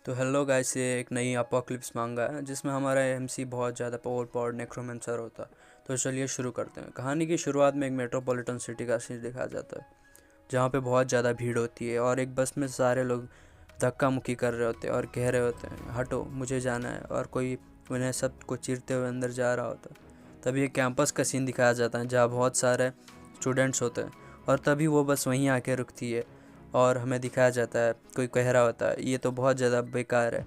तो hello guys, ये एक नई अपोक्लिप्स मांगा है जिसमें हमारा एमसी बहुत ज़्यादा ओवर पावर्ड नेक्रोमेंसर होता है। तो चलिए शुरू करते हैं। कहानी की शुरुआत में एक मेट्रोपॉलिटन सिटी का सीन दिखाया जाता है जहाँ पे बहुत ज़्यादा भीड़ होती है और एक बस में सारे लोग धक्का मुक्की कर रहे होते हैं और कह रहे होते हैं हटो मुझे जाना है, और कोई उन्हें सबको चीरते हुए अंदर जा रहा होता है। तभी एक कैंपस का सीन दिखाया जाता है जहाँ बहुत सारे स्टूडेंट्स होते हैं और तभी वो बस वहीं आके रुकती है और हमें दिखाया जाता है कोई कह रहा होता है ये तो बहुत ज़्यादा बेकार है,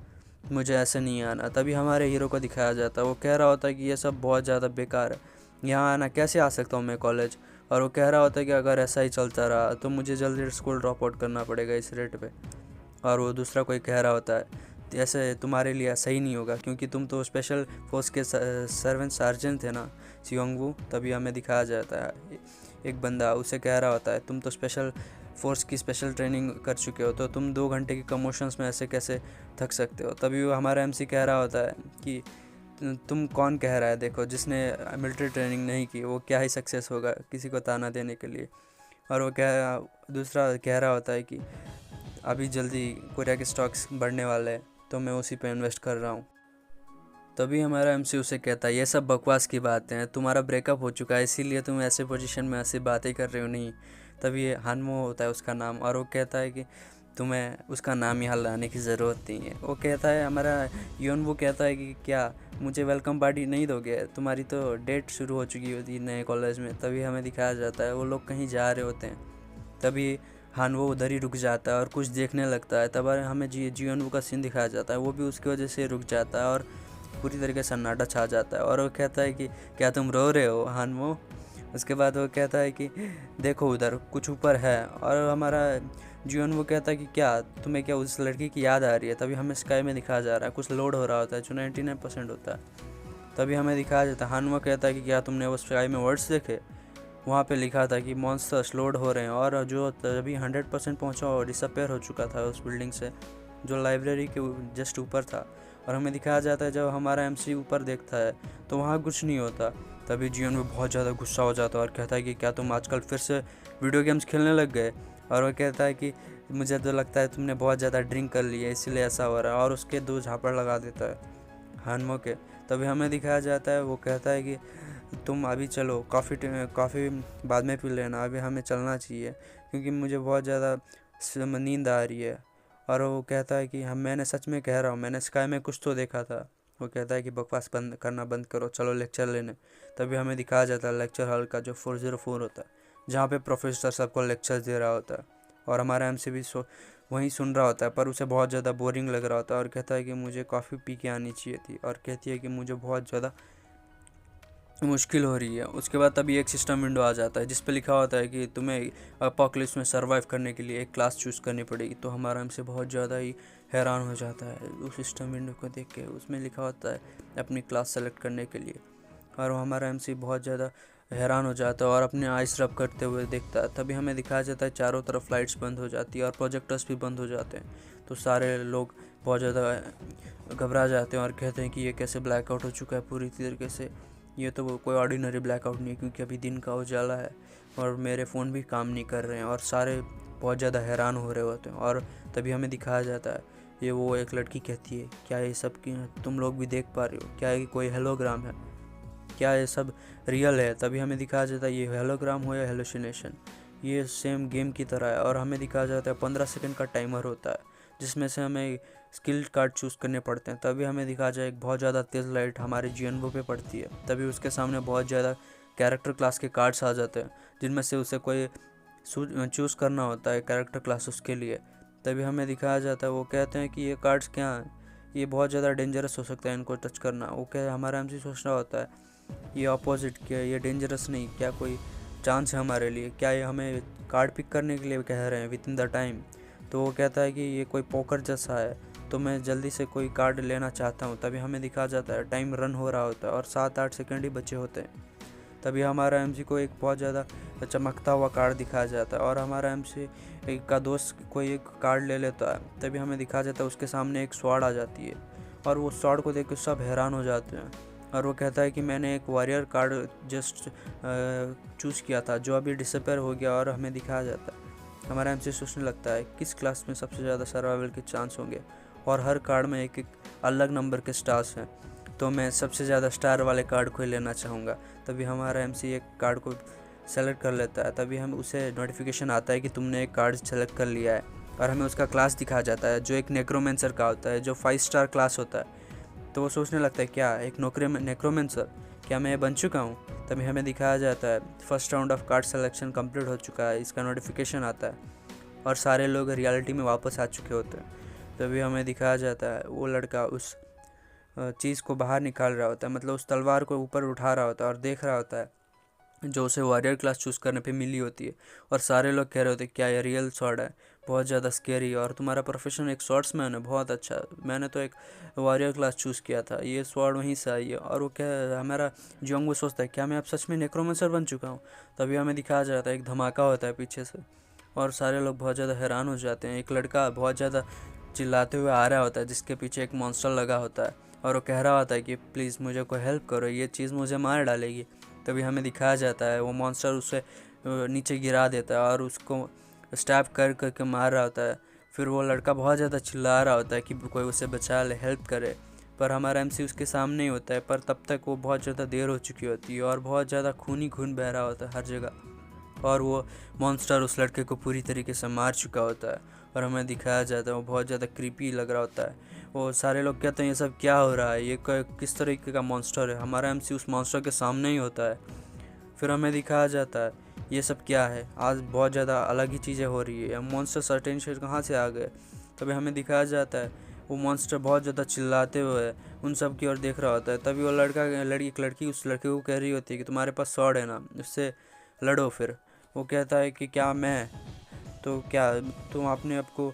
मुझे ऐसे नहीं आना। तभी हमारे हीरो को दिखाया जाता है, वो कह रहा होता है कि ये सब बहुत ज़्यादा बेकार है, यहाँ आना कैसे आ सकता हूँ मैं कॉलेज। और वो कह रहा होता है कि अगर ऐसा ही चलता रहा तो मुझे जल्दी स्कूल ड्रॉप आउट करना पड़ेगा इस रेट पे। और वो दूसरा कोई कह रहा होता है ऐसे तुम्हारे लिए सही नहीं होगा क्योंकि तुम तो स्पेशल फोर्स के सर्वेंट सार्जेंट थे ना, सियोंगवू। तभी हमें दिखाया जाता है एक बंदा उसे कह रहा होता है तुम तो स्पेशल फोर्स की स्पेशल ट्रेनिंग कर चुके हो तो तुम 2 घंटे की कमोशंस में ऐसे कैसे थक सकते हो। तभी वो हमारा एमसी कह रहा होता है कि तुम कौन कह रहा है, देखो जिसने मिलिट्री ट्रेनिंग नहीं की वो क्या ही सक्सेस होगा किसी को ताना देने के लिए। और वो दूसरा कह रहा होता है कि अभी जल्दी कोरिया के स्टॉक्स बढ़ने वाले हैं तो मैं उसी पे इन्वेस्ट कर रहा हूँ। तभी हमारा एमसी उसे कहता है ये सब बकवास की बातें हैं, तुम्हारा ब्रेकअप हो चुका है इसीलिए तुम ऐसे पोजीशन में ऐसी बातें कर रहे हो नहीं। तभी ये हानमो होता है उसका नाम, और वो कहता है कि तुम्हें उसका नाम यहाँ लाने की ज़रूरत नहीं है। वो कहता है हमारा योनवू कहता है कि क्या मुझे वेलकम पार्टी नहीं दोगे, तुम्हारी तो डेट शुरू हो चुकी होती है नए कॉलेज में। तभी हमें दिखाया जाता है वो लोग कहीं जा रहे होते हैं। तभी हानवो उधर ही रुक जाता है और कुछ देखने लगता है। तब हमें जियोनवू का सीन दिखाया जाता है, वो भी उसकी वजह से रुक जाता है और पूरी तरीके से सन्नाटा छा जाता है। और वो कहता है कि क्या तुम रो रहे हो हानवो। उसके बाद वो कहता है कि देखो उधर कुछ ऊपर है, और हमारा जीवन वो कहता है कि क्या तुम्हें क्या उस लड़की की याद आ रही है। तभी हमें स्काई में दिखाया जा रहा है कुछ लोड हो रहा होता है जो 99% होता है। तभी हमें दिखाया जाता है हानवो कहता है कि क्या तुमने वो स्काई में वर्ड्स देखे, वहाँ पे लिखा था कि मॉन्स्टर्स लोड हो रहे हैं। और जो तभी 100% पहुँचा और डिसअपेयर हो चुका था उस बिल्डिंग से जो लाइब्रेरी के जस्ट ऊपर था। और हमें दिखाया जाता है जब हमारा एमसी ऊपर देखता है तो वहाँ कुछ नहीं होता। तभी जीवन में बहुत ज़्यादा गुस्सा हो जाता है और कहता है कि क्या तुम आजकल फिर से वीडियो गेम्स खेलने लग गए। और वो कहता है कि मुझे तो लगता है तुमने बहुत ज़्यादा ड्रिंक कर ली है इसीलिए ऐसा हो रहा है, और उसके 2 झापड़ लगा देता है हानमो के। तभी हमें दिखाया जाता है वो कहता है कि तुम अभी चलो, कॉफ़ी बाद में पी लेना, अभी हमें चलना चाहिए क्योंकि मुझे बहुत ज़्यादा नींद आ रही है। और वो कहता है कि हम मैंने सच में कह रहा हूँ, मैंने स्काई में कुछ तो देखा था। वो कहता है कि बकवास बंद करना बंद करो, चलो लेक्चर लेने। तभी हमें दिखाया जाता है लेक्चर हॉल का जो 404 होता है जहाँ पे प्रोफेसर सबको लेक्चर दे रहा होता है। और हमारा एमसी भी वहीं सुन रहा होता है पर उसे बहुत ज़्यादा बोरिंग लग रहा होता है और कहता है कि मुझे कॉफ़ी पी के आनी चाहिए थी, और कहती है कि मुझे बहुत ज़्यादा मुश्किल हो रही है। उसके बाद तभी एक सिस्टम विंडो आ जाता है जिस पे लिखा होता है कि तुम्हें अपोकलिप्स में सरवाइव करने के लिए एक क्लास चूज़ करनी पड़ेगी। तो हमारा हमसे बहुत ज़्यादा ही हैरान हो जाता है उस सिस्टम विंडो को देख के। उसमें लिखा होता है अपनी क्लास सेलेक्ट करने के लिए, और हमारा एमसी बहुत ज़्यादा हैरान हो जाता है और अपने आइस रब करते हुए देखता है। तभी हमें दिखाया जाता है चारों तरफ लाइट्स बंद हो जाती है और प्रोजेक्टर्स भी बंद हो जाते हैं। तो सारे लोग बहुत ज़्यादा घबरा जाते हैं और कहते हैं कि ये कैसे ब्लैकआउट हो चुका है पूरी तरीके से। ये तो कोई ऑर्डिनरी ब्लैकआउट नहीं है क्योंकि अभी दिन का उजाला है और मेरे फ़ोन भी काम नहीं कर रहे हैं, और सारे बहुत ज़्यादा हैरान हो रहे होते हैं। और तभी हमें दिखाया जाता है ये वो एक लड़की कहती है क्या ये सब की तुम लोग भी देख पा रहे हो, क्या ये कोई हेलोग्राम है, क्या ये सब रियल है। तभी हमें दिखाया जाता है ये हेलोग्राम हो या हेलोसिनेशन, ये सेम गेम की तरह है। और हमें दिखाया जाता है 15 सेकंड का टाइमर होता है जिसमें से हमें स्किल कार्ड चूज़ करने पड़ते हैं। तभी हमें दिखाया जाए एक बहुत ज़्यादा तेज़ लाइट हमारे जीएनबो पे पड़ती है। तभी उसके सामने बहुत ज़्यादा कैरेक्टर क्लास के कार्ड्स आ जाते हैं जिनमें से उसे कोई चूज़ करना होता है कैरेक्टर क्लास उसके लिए। तभी हमें दिखाया जाता है वो कहते हैं कि ये कार्ड्स क्या हैं, ये बहुत ज़्यादा डेंजरस हो सकता है इनको टच करना। वो क्या हमारा एमसी सोच रहा होता है ये अपोजिट, क्या ये डेंजरस नहीं, क्या कोई चांस है हमारे लिए, क्या ये हमें कार्ड पिक करने के लिए कह रहे हैं विद इन द टाइम। तो वो कहता है कि ये कोई पोकर जैसा है तो मैं जल्दी से कोई कार्ड लेना चाहता हूँ। तभी हमें दिखा जाता है टाइम रन हो रहा होता है और 7-8 सेकंड ही बचे होते हैं। तभी हमारा एमसी को एक बहुत ज़्यादा चमकता हुआ कार्ड दिखाया जाता है और हमारा एमसी का दोस्त कोई एक कार्ड ले लेता है। तभी हमें दिखा जाता है उसके सामने एक स्वॉर्ड आ जाती है और वो स्वॉर्ड को देख कर सब हैरान हो जाते हैं। और वो कहता है कि मैंने एक वॉरियर कार्ड जस्ट चूज़ किया था जो अभी डिसअपेयर हो गया। और हमें दिखाया जाता है हमारा एमसी सोचने लगता है किस क्लास में सबसे ज़्यादा सर्वाइवल के चांस होंगे, और हर कार्ड में एक एक अलग नंबर के स्टार्स हैं। तो मैं सबसे ज़्यादा स्टार वाले कार्ड को ही लेना चाहूँगा। तभी हमारा एमसी एक कार्ड को सेलेक्ट कर लेता है। तभी हम उसे नोटिफिकेशन आता है कि तुमने एक कार्ड सेलेक्ट कर लिया है, और हमें उसका क्लास दिखाया जाता है जो एक नेक्रोमेंसर का होता है, जो 5 स्टार क्लास होता है। तो वो सोचने लगता है क्या एक नेक्रोमेंसर, क्या मैं बन चुका हूँ? तभी हमें दिखाया जाता है first round of card selection complete हो चुका है, इसका नोटिफिकेशन आता है और सारे लोग रियलिटी में वापस आ चुके होते हैं। तभी हमें दिखाया जाता है वो लड़का उस चीज़ को बाहर निकाल रहा होता है, मतलब उस तलवार को ऊपर उठा रहा होता है और देख रहा होता है जो उसे वॉरियर क्लास चूज़ करने पे मिली होती है। और सारे लोग कह रहे होते हैं क्या ये रियल स्वॉर्ड है, बहुत ज़्यादा स्केरी, और तुम्हारा प्रोफेशन एक स्वॉर्ड्समैन है, बहुत अच्छा, मैंने तो एक वॉरियर क्लास चूज़ किया था, ये स्वॉर्ड वहीं से आई है। और वो क्या हमारा जोंग वो सोचता है क्या मैं अब सच में नेक्रोमेंसर बन चुका हूँ? तभी हमें दिखाया जाता है एक धमाका होता है पीछे से, और सारे लोग बहुत ज़्यादा हैरान हो जाते हैं। एक लड़का बहुत ज़्यादा चिल्लाते हुए आ रहा होता है जिसके पीछे एक मॉन्स्टर लगा होता है, और वो कह रहा होता है कि प्लीज़ मुझे कोई हेल्प करो, ये चीज़ मुझे मार डालेगी। तभी हमें दिखाया जाता है वो मॉन्स्टर उसे नीचे गिरा देता है और उसको स्टैब कर करके मार रहा होता है। फिर वो लड़का बहुत ज़्यादा चिल्ला रहा होता है कि कोई उसे बचा ले, हेल्प करे, पर हमारा एमसी उसके सामने ही होता है। पर तब तक वो बहुत ज़्यादा देर हो चुकी होती है और बहुत ज़्यादा खून ही खून बह रहा होता है हर जगह, और वो मॉन्स्टर उस लड़के को पूरी तरीके से मार चुका होता है। और हमें दिखाया जाता है वो बहुत ज़्यादा क्रीपी लग रहा होता है। वो सारे लोग कहते हैं ये सब क्या हो रहा है, ये किस तरीके का मॉन्स्टर है? हमारा एमसी उस मॉन्स्टर के सामने ही होता है। फिर हमें दिखाया जाता है ये सब क्या है, आज बहुत ज़्यादा अलग ही चीज़ें हो रही है, मॉन्स्टर सर्टेन शेड कहाँ से आ गए? तभी हमें दिखाया जाता है वो मॉन्स्टर बहुत ज़्यादा चिल्लाते हुए उन सब की ओर देख रहा होता है। तभी वो एक लड़की उस लड़के को कह रही होती है कि तुम्हारे पास स्वॉर्ड है ना, उससे लड़ो। फिर वो कहता है कि क्या मैं, तो क्या तुम अपने आप को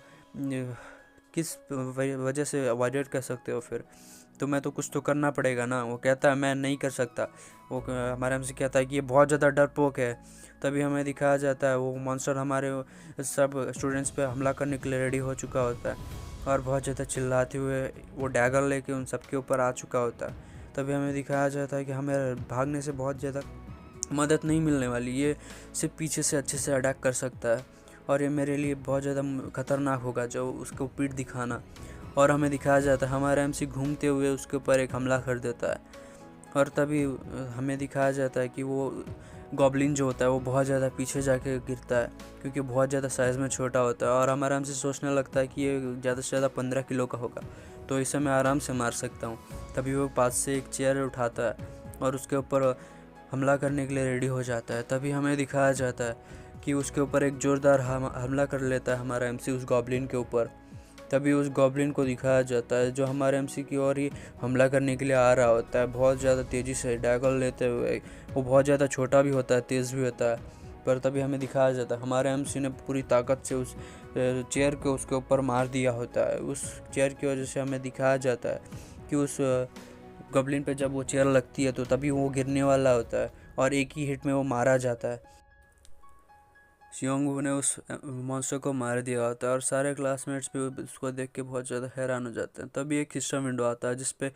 किस वजह से वॉरियर कर सकते हो? फिर तुम्हें तो कुछ तो करना पड़ेगा ना। वो कहता है मैं नहीं कर सकता। वो हमारे हमसे कहता है कि ये बहुत ज़्यादा डरपोक है। तभी हमें दिखाया जाता है वो मॉन्स्टर हमारे सब स्टूडेंट्स पे हमला करने के लिए रेडी हो चुका होता है, और बहुत ज़्यादा चिल्लाते हुए वो डैगर लेके उन सब के ऊपर आ चुका होता है। तभी हमें दिखाया जाता है कि हमें भागने से बहुत ज़्यादा मदद नहीं मिलने वाली, ये सिर्फ पीछे से अच्छे से अटैक कर सकता है, और ये मेरे लिए बहुत ज़्यादा ख़तरनाक होगा जो उसको पीठ दिखाना। और हमें दिखाया जाता है हमारा एमसी घूमते हुए उसके ऊपर एक हमला कर देता है, और तभी हमें दिखाया जाता है कि वो गॉब्लिन जो होता है वो बहुत ज़्यादा पीछे जाके गिरता है क्योंकि बहुत ज़्यादा साइज़ में छोटा होता है। और हमारा एमसी सोचने लगता है कि ये ज़्यादा से ज़्यादा 15 किलो का होगा, तो इसे मैं आराम से मार सकता हूँ। तभी वो पास से एक चेयर उठाता है और उसके ऊपर हमला करने के लिए रेडी हो जाता है। तभी हमें दिखाया जाता है कि उसके ऊपर एक ज़ोरदार हमला कर लेता है हमारा एमसी उस गॉब्लिन के ऊपर। तभी उस गॉब्लिन को दिखाया जाता है जो हमारे एमसी की ओर ही हमला करने के लिए आ रहा होता है बहुत ज़्यादा तेज़ी से डैगर लेते हुए। वो बहुत ज़्यादा छोटा भी होता है, तेज़ भी होता है, पर तभी हमें दिखाया जाता है हमारे एमसी ने पूरी ताकत से उस चेयर को उसके ऊपर मार दिया होता है। उस चेयर की वजह से हमें दिखाया जाता है कि उस गॉब्लिन पे जब वो चेयर लगती है तो तभी वो गिरने वाला होता है और एक ही हिट में वो मारा जाता है। शियोंगू ने उस मॉन्स्टर को मार दिया होता है और सारे क्लासमेट्स भी उसको देख के बहुत ज़्यादा हैरान हो जाते हैं। तभी एक सिस्टम विंडो आता है जिसपे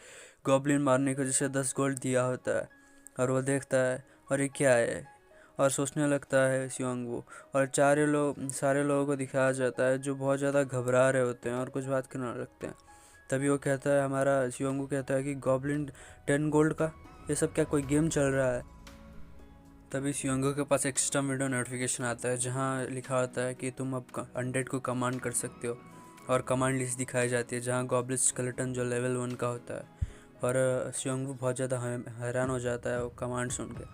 गॉब्लिन मारने को जैसे 10 गोल्ड दिया होता है, और वो देखता है और ये क्या है, और सोचने लगता है शियोंगू। और सारे लोगों को दिखाया जाता है जो बहुत ज़्यादा घबरा रहे होते हैं और कुछ बात करने लगते हैं। तभी वो कहता है, हमारा शियोंगू कहता है कि गॉब्लिन 10 गोल्ड का, ये सब क्या कोई गेम चल रहा है? तभी शियोंगू के पास एक सिस्टम विंडो नोटिफिकेशन आता है जहाँ लिखा होता है कि तुम अब 100 को कमांड कर सकते हो, और कमांड लिस्ट दिखाई जाती है जहाँ गॉब्लिन स्केलेटन जो लेवल 1 का होता है। और शियोंगू बहुत ज़्यादा हैरान हो जाता है वो कमांड सुन के।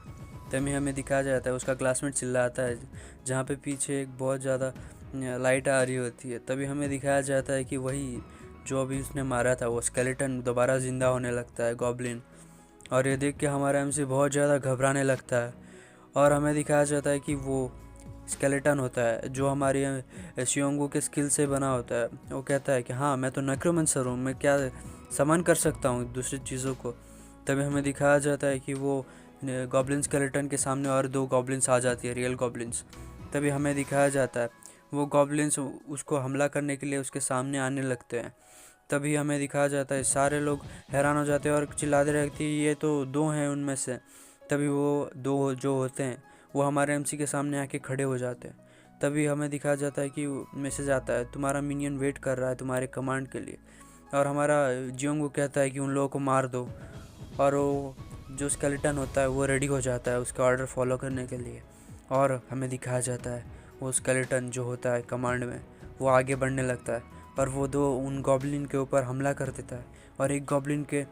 तभी हमें दिखाया जाता है उसका क्लासमेट चिल्लाता है जहाँ पे पीछे एक बहुत ज़्यादा लाइट आ रही होती है। तभी हमें दिखाया जाता है कि वही जो अभी उसने मारा था वो स्केलेटन दोबारा ज़िंदा होने लगता है, गॉब्लिन। और ये देख के हमारा एमसी बहुत ज़्यादा घबराने लगता है, और हमें दिखाया जाता है कि वो स्केलेटन होता है जो हमारी शियोंगू के स्किल से बना होता है। वो कहता है कि हाँ मैं तो नेक्रोमेंसर हूँ, मैं क्या समन कर सकता हूँ दूसरी चीज़ों को। तभी हमें दिखाया जाता है कि वो गॉब्लिन स्केलेटन के सामने और 2 गॉब्लिन्स आ जाती है, रियल गॉब्लिन्स। तभी हमें दिखाया जाता है वो गॉब्लिन्स उसको हमला करने के लिए उसके सामने आने लगते हैं। तभी हमें दिखाया जाता है सारे लोग हैरान हो जाते हैं और चिल्लाते रहते हैं ये तो 2 हैं उनमें से। तभी वो 2 जो होते हैं वो हमारे एमसी के सामने आके खड़े हो जाते हैं। तभी हमें दिखाया जाता है कि मैसेज आता है तुम्हारा मिनियन वेट कर रहा है तुम्हारे कमांड के लिए। और हमारा जियोंग वो कहता है कि उन लोगों को मार दो, और वो जो स्केलेटन होता है वो रेडी हो जाता है उसका ऑर्डर फॉलो करने के लिए। और हमें दिखाया जाता है वो स्केलेटन जो होता है कमांड में वो आगे बढ़ने लगता है, और वो दो उन गॉब्लिन के ऊपर हमला कर देता है, और एक गॉब्लिन के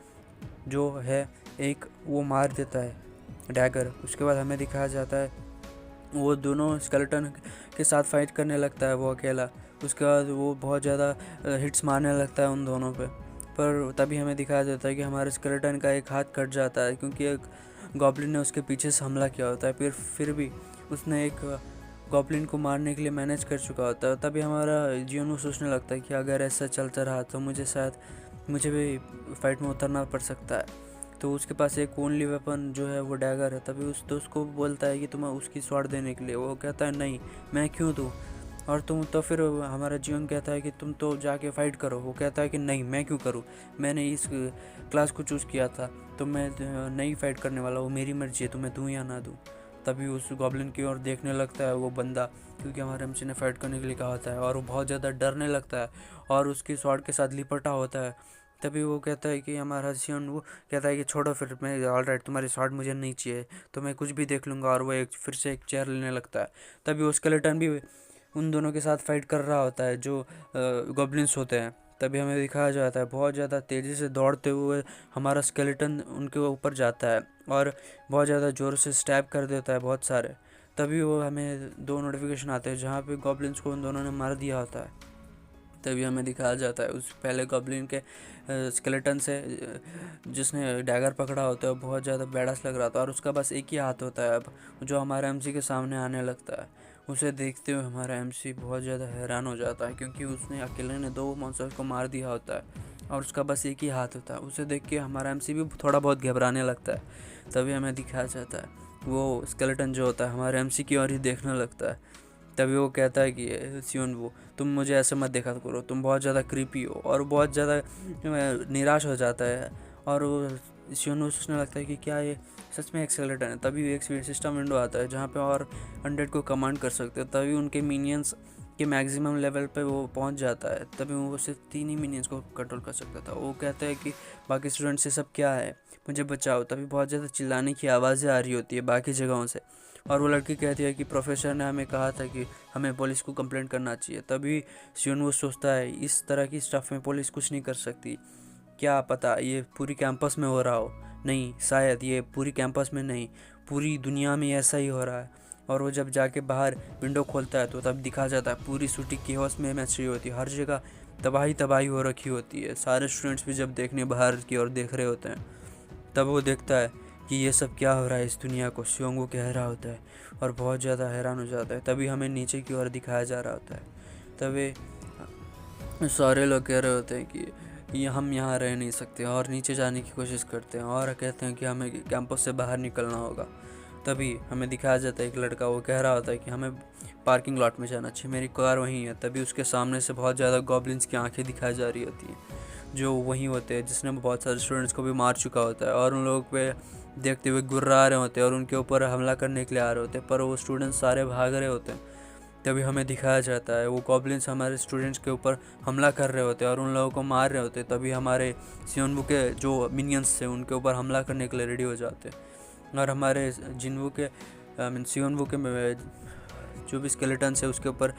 जो है एक वो मार देता है डैगर। उसके बाद हमें दिखाया जाता है वो दोनों स्केलेटन के साथ फाइट करने लगता है वो अकेला। उसके बाद वो बहुत ज़्यादा हिट्स मारने लगता है उन दोनों पे। पर तभी हमें दिखाया जाता है कि हमारे स्केलेटन का एक हाथ कट जाता है, क्योंकि एक गॉब्लिन ने उसके पीछे से हमला किया होता है। फिर भी उसने एक गॉब्लिन को मारने के लिए मैनेज कर चुका होता है। तभी हमारा जियोनू सोचने लगता है कि अगर ऐसा चलता रहा तो मुझे भी फाइट में उतरना पड़ सकता है। तो उसके पास एक ओनली वेपन जो है वो डैगर है। तभी उस दोस्त को बोलता है कि तुम्हें उसकी स्वॉर्ड देने के लिए। वो कहता है नहीं, मैं क्यों दूँ। और तुम तो फिर हमारा जीवन कहता है कि तुम तो जाके फ़ाइट करो। वो कहता है कि नहीं, मैं क्यों करूँ, मैंने इस क्लास को चूज़ किया था तो मैं नहीं फ़ाइट करने वाला। वो मेरी मर्जी है, तो मैं दूँ या ना दूँ। तभी उस गॉब्लिन की ओर देखने लगता है वो बंदा, क्योंकि हमारे एमसी ने फ़ाइट करने के लिए कहा होता है, और वो बहुत ज़्यादा डरने लगता है और उसकी स्वॉर्ड के साथ लिपटा होता है। तभी वो कहता है कि हमारा जियोन वो कहता है कि छोड़ो फिर, मैं ऑलराइट, तुम्हारी स्वॉर्ड मुझे नहीं चाहिए, तो मैं कुछ भी देख लूँगा। और वो फिर से एक चेयर लेने लगता है। तभी वो स्केलेटन भी उन दोनों के साथ फाइट कर रहा होता है जो गॉब्लिन्स होते हैं। तभी हमें दिखाया जाता है बहुत ज़्यादा तेज़ी से दौड़ते हुए हमारा स्केलेटन उनके ऊपर जाता है और बहुत ज़्यादा ज़ोर से स्टैब कर देता है बहुत सारे। तभी वो हमें दो नोटिफिकेशन आते हैं जहाँ पे गॉब्लिन्स को उन दोनों ने मार दिया होता है। तभी हमें दिखाया जाता है उस पहले गॉब्लिन के स्केलेटन से जिसने डैगर पकड़ा होता है बहुत ज़्यादा बैडास लग रहा था, और उसका बस एक ही हाथ होता है अब, जो हमारा एमसी के सामने आने लगता है। उसे देखते हुए हमारा एमसी बहुत ज़्यादा हैरान हो जाता है, क्योंकि उसने अकेले ने दो मॉन्स्टर को मार दिया होता है और उसका बस एक ही हाथ होता है। उसे देख के हमारा एमसी भी थोड़ा बहुत घबराने लगता है। तभी हमें दिखाया जाता है वो स्केलेटन जो होता है हमारे एमसी की ओर ही देखने लगता है। तभी वो कहता है कि सियोन वो, तुम मुझे ऐसे मत देखा करो, तुम बहुत ज़्यादा क्रीपी हो। और बहुत ज़्यादा निराश हो जाता है, और वो सियोन सोचने लगता है कि क्या ये सच में एक स्केलेटन है। तभी एक सिस्टम विंडो आता है जहाँ पे और 100 को कमांड कर सकते हैं। तभी उनके मिनियंस के मैक्सिमम लेवल पे वो पहुंच जाता है। तभी वो सिर्फ 3 ही मिनियंस को कंट्रोल कर सकता था। वो कहता है कि बाकी स्टूडेंट्स से सब क्या है, मुझे बचाओ। तभी बहुत ज़्यादा चिल्लाने की आवाज़ें आ रही होती है बाकी जगहों से, और वो लड़की कहती है कि प्रोफेसर ने हमें कहा था कि हमें पुलिस को कंप्लेंट करना चाहिए। तभी सियोन वो सोचता है इस तरह की स्टफ में पुलिस कुछ नहीं कर सकती, क्या पता ये पूरी कैंपस में हो रहा हो। नहीं, शायद ये पूरी कैंपस में नहीं, पूरी दुनिया में ऐसा ही हो रहा है। और वो जब जाके बाहर विंडो खोलता है तो तब दिखा जाता है पूरी सिटी केओस में मच रही होती है, हर जगह तबाही हो रखी होती है। सारे स्टूडेंट्स भी जब देखने बाहर की ओर देख रहे होते हैं, तब वो देखता है कि ये सब क्या हो रहा है इस दुनिया को। सियोंगो कह रहा होता है और बहुत ज़्यादा हैरान हो जाता है। तभी हमें नीचे की ओर दिखाया जा रहा होता है। तभी सारे लोग कह रहे होते हैं कि हम यहाँ रह नहीं सकते, और नीचे जाने की कोशिश करते हैं और कहते हैं कि हमें कैंपस से बाहर निकलना होगा। तभी हमें दिखाया जाता है एक लड़का, वो कह रहा होता है कि हमें पार्किंग लॉट में जाना चाहिए, मेरी कार वहीं है। तभी उसके सामने से बहुत ज़्यादा गॉब्लिन्स की आंखें दिखाई जा रही होती हैं, जो वहीं होते हैं जिसने बहुत सारे स्टूडेंट्स को भी मार चुका होता है, और उन लोगों पे देखते हुए गुर्रा रहे होते हैं और उनके ऊपर हमला करने के लिए आ रहे होते हैं, पर वो स्टूडेंट्स सारे भाग रहे होते हैं। तभी हमें दिखाया जाता है वो गॉब्लिन्स हमारे स्टूडेंट्स के ऊपर हमला कर रहे होते हैं और उन लोगों को मार रहे होते हैं। तभी हमारे सियोनबू के जो मिनियंस थे उनके ऊपर हमला करने के लिए रेडी हो जाते हैं, और हमारे जिनबू के सियोनबू के जो भी स्केलेटन्स है उसके ऊपर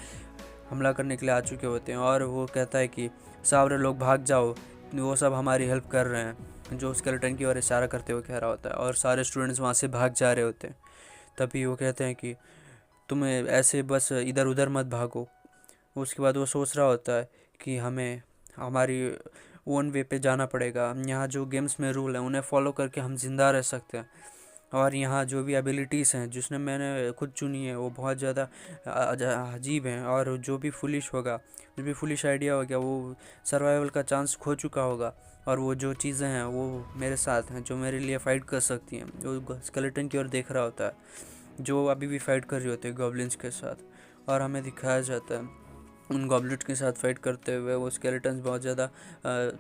हमला करने के लिए आ चुके होते हैं। और वो कहता है कि सारे लोग भाग जाओ, वो सब हमारी हेल्प कर रहे हैं, जो स्केलेटन की ओर इशारा करते हुए कह रहा होता है, और सारे स्टूडेंट्स वहाँ से भाग जा रहे होते हैं। तभी वो कहते हैं कि तुम ऐसे बस इधर उधर मत भागो। उसके बाद वो सोच रहा होता है कि हमें हमारी ओन वे पे जाना पड़ेगा। यहाँ जो गेम्स में रूल हैं उन्हें फॉलो करके हम जिंदा रह सकते हैं, और यहाँ जो भी एबिलिटीज़ हैं जिसने मैंने खुद चुनी है वो बहुत ज़्यादा अजीब हैं, और जो भी फुलिश होगा, जो भी फुलिश आइडिया होगा वो सर्वाइवल का चांस खो चुका होगा। और वो जो चीज़ें हैं वो मेरे साथ हैं जो मेरे लिए फ़ाइट कर सकती हैं। वो स्केलेटन की ओर देख रहा होता है जो अभी भी फाइट कर रही होती है गॉब्लिन्स के साथ, और हमें दिखाया जाता है उन गॉब्लिन्स के साथ फाइट करते हुए वो स्केलेटन्स बहुत ज़्यादा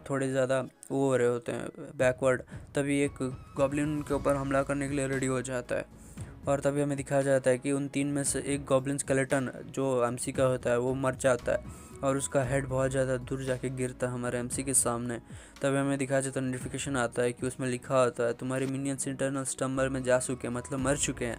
थोड़े ज़्यादा वो हो रहे होते हैं बैकवर्ड। तभी एक गॉब्लिन के ऊपर हमला करने के लिए रेडी हो जाता है। और तभी हमें दिखाया जाता है कि उन 3 में से एक गॉब्लिन स्केलेटन जो एमसी का होता है वो मर जाता है और उसका हेड बहुत ज़्यादा दूर जाके गिरता है हमारे एमसी के सामने। तभी हमें दिखाया जाता है, नोटिफिकेशन आता है कि उसमें लिखा होता है तुम्हारे मिनियंस इंटरनल स्टम्बर में जा चुके हैं, मतलब मर चुके हैं।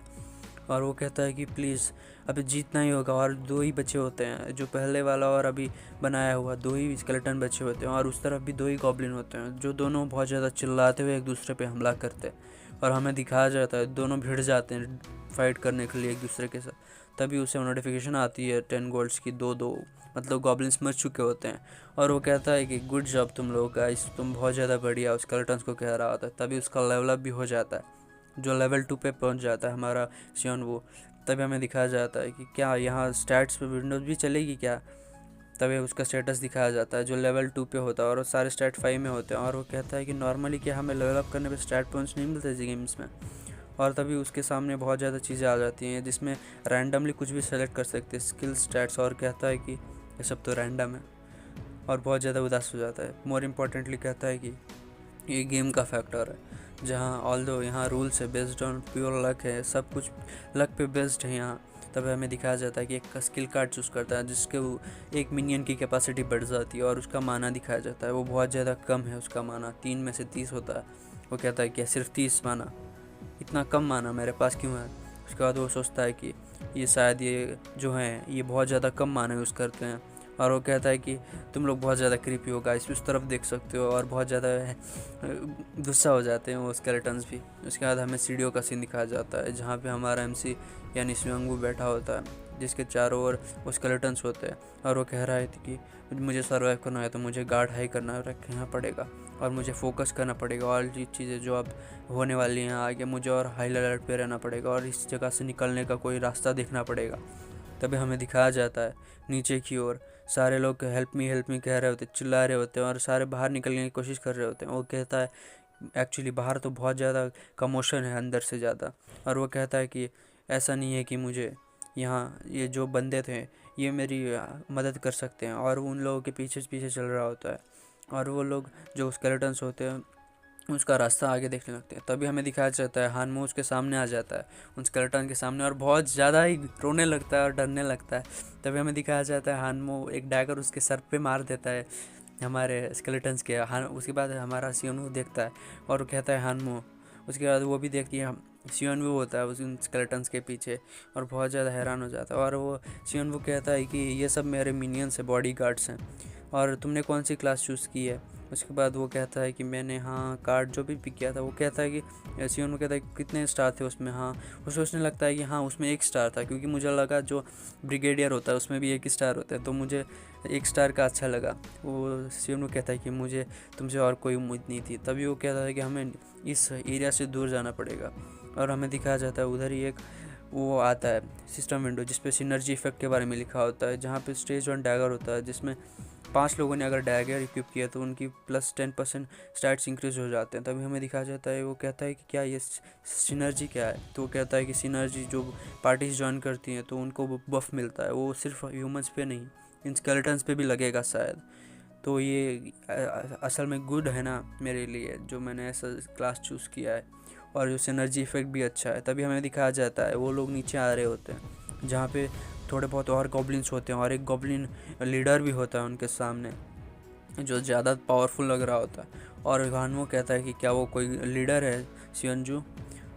और वो कहता है कि प्लीज़ अभी जीतना ही होगा, और 2 ही बचे होते हैं, जो पहले वाला और अभी बनाया हुआ 2 ही स्केलेटन बचे होते हैं, और उस तरफ भी 2 ही गॉब्लिन होते हैं, जो दोनों बहुत ज़्यादा चिल्लाते हुए एक दूसरे पे हमला करते हैं। और हमें दिखाया जाता है दोनों भिड़ जाते हैं फाइट करने के लिए एक दूसरे के साथ। तभी उसे नोटिफिकेशन आती है 10 गोल्ड्स की, 2-2, मतलब गॉब्लिन्स मर चुके होते हैं। और वो कहता है कि गुड जॉब तुम लोग गाइस, तुम बहुत ज़्यादा बढ़िया, स्केलेटन्स को कह रहा होता है। तभी उसका लेवल अप भी हो जाता है, जो लेवल 2 पे पहुंच जाता है हमारा सियोन वो। तभी हमें दिखाया जाता है कि क्या यहाँ स्टैट्स पे विंडोज़ भी चलेगी क्या। तभी उसका स्टेटस दिखाया जाता है जो लेवल 2 पे होता है, और सारे स्टैट 5 में होते हैं। और वो कहता है कि नॉर्मली क्या हमें लेवल अप करने पे स्टैट पॉइंट्स नहीं मिलते इस गेम्स में। और तभी उसके सामने बहुत ज़्यादा चीज़ें आ जाती हैं जिसमें रैंडमली कुछ भी सेलेक्ट कर सकते हैं, स्किल स्टैट्स, और कहता है कि ये सब तो रैंडम है, और बहुत ज़्यादा उदास हो जाता है। मोर इम्पोर्टेंटली कहता है कि ये गेम का फैक्टर है, जहाँ ऑल्दो यहाँ रूल्स है बेस्ड ऑन प्योर लक है, सब कुछ लक पे बेस्ड है यहाँ। तब हमें दिखाया जाता है कि एक स्किल कार्ड चूज़ करता है जिसके वो एक मिनियन की कैपेसिटी बढ़ जाती है, और उसका माना दिखाया जाता है वो बहुत ज़्यादा कम है, उसका माना 3 में से 30 होता है। वो कहता है कि सिर्फ 30 माना, इतना कम माना मेरे पास क्यों है। उसके बाद वो सोचता है कि ये शायद ये जो हैं ये बहुत ज़्यादा कम माना यूज़ करते हैं। और वो कहता है कि तुम लोग बहुत ज़्यादा क्रीपी हो गाइस, उस तरफ देख सकते हो, और बहुत ज़्यादा गुस्सा हो जाते हैं वो स्केलेटन्स भी। उसके बाद हमें सीढ़ियों का सीन दिखाया जाता है जहाँ पे हमारा एमसी यानी स्विंगू बैठा होता है, जिसके चारों ओर वो स्केलेटन्स होते हैं। और वो कह रहा है कि मुझे सर्वाइव करना है तो मुझे गार्ड हाई करना रखना पड़ेगा, और मुझे फोकस करना पड़ेगा, और ये चीज़ें जो अब होने वाली हैं आगे मुझे और हाई अलर्ट पे रहना पड़ेगा, और इस जगह से निकलने का कोई रास्ता देखना पड़ेगा। तभी हमें दिखाया जाता है नीचे की ओर सारे लोग हेल्प मी कह रहे होते, चिल्ला रहे होते हैं, और सारे बाहर निकलने की कोशिश कर रहे होते हैं। वो कहता है एक्चुअली बाहर तो बहुत ज़्यादा कमोशन है अंदर से ज़्यादा। और वो कहता है कि ऐसा नहीं है कि मुझे यहाँ ये जो बंदे थे ये मेरी मदद कर सकते हैं, और उन लोगों के पीछे पीछे चल रहा होता है, और वो लोग जो स्केलेटन्स होते हैं उसका रास्ता आगे देखने लगते हैं। तभी हमें दिखाया जाता है हानमो उसके सामने आ जाता है उन स्केलेटन के सामने, और बहुत ज़्यादा ही रोने लगता है और डरने लगता है। तभी हमें दिखाया जाता है हानमो एक डैगर उसके सर पे मार देता है हमारे स्केलेटन्स के। उसके बाद हमारा सियोनवू देखता है और कहता है हानमो। उसके बाद वो भी देखती है सियोनवू होता है उन स्केलेटन्स के पीछे, और बहुत ज़्यादा हैरान हो जाता है। और वो सियोनवू कहता है कि ये सब मेरे मिनियंस है, बॉडी गार्ड्स हैं, और तुमने कौन सी क्लास चूज़ की है। उसके बाद वो कहता है कि मैंने हाँ कार्ड जो भी पिक किया था। वो कहता है कि सियोन कहता है कि कितने स्टार थे उसमें। हाँ वो सोचने लगता है कि हाँ उसमें 1 स्टार था, क्योंकि मुझे लगा जो ब्रिगेडियर होता है उसमें भी 1 स्टार होता है, तो मुझे 1 स्टार का अच्छा लगा। वो सियोन कहता है कि मुझे तुमसे और कोई उम्मीद नहीं थी। तभी वो कहता है कि हमें इस एरिया से दूर जाना पड़ेगा, और हमें दिखाया जाता है उधर ही एक वो आता है सिस्टम विंडो जिस पे सिनर्जी इफेक्ट के बारे में लिखा होता है, जहाँ पे स्टेज 1 डैगर होता है, जिसमें 5 लोगों ने अगर डैगर इक्विप किया तो उनकी +10% स्टैट्स इंक्रीज हो जाते हैं। तभी हमें दिखाया जाता है वो कहता है कि क्या ये सिनर्जी क्या है। तो वो कहता है कि सिनर्जी जो पार्टीज ज्वाइन करती हैं तो उनको बफ मिलता है, वो सिर्फ ह्यूमंस पे नहीं इन स्केलेटन्स पे भी लगेगा शायद। तो ये असल में गुड है ना मेरे लिए जो मैंने ऐसा क्लास चूज़ किया है, और जो सिनर्जी इफेक्ट भी अच्छा है। तभी हमें दिखाया जाता है वो लोग नीचे आ रहे होते हैं जहाँ पे थोड़े बहुत और गॉब्लिन्स होते हैं, और एक गॉब्लिन लीडर भी होता है उनके सामने जो ज़्यादा पावरफुल लग रहा होता है। और हानमो कहता है कि क्या वो कोई लीडर है सियोनजू।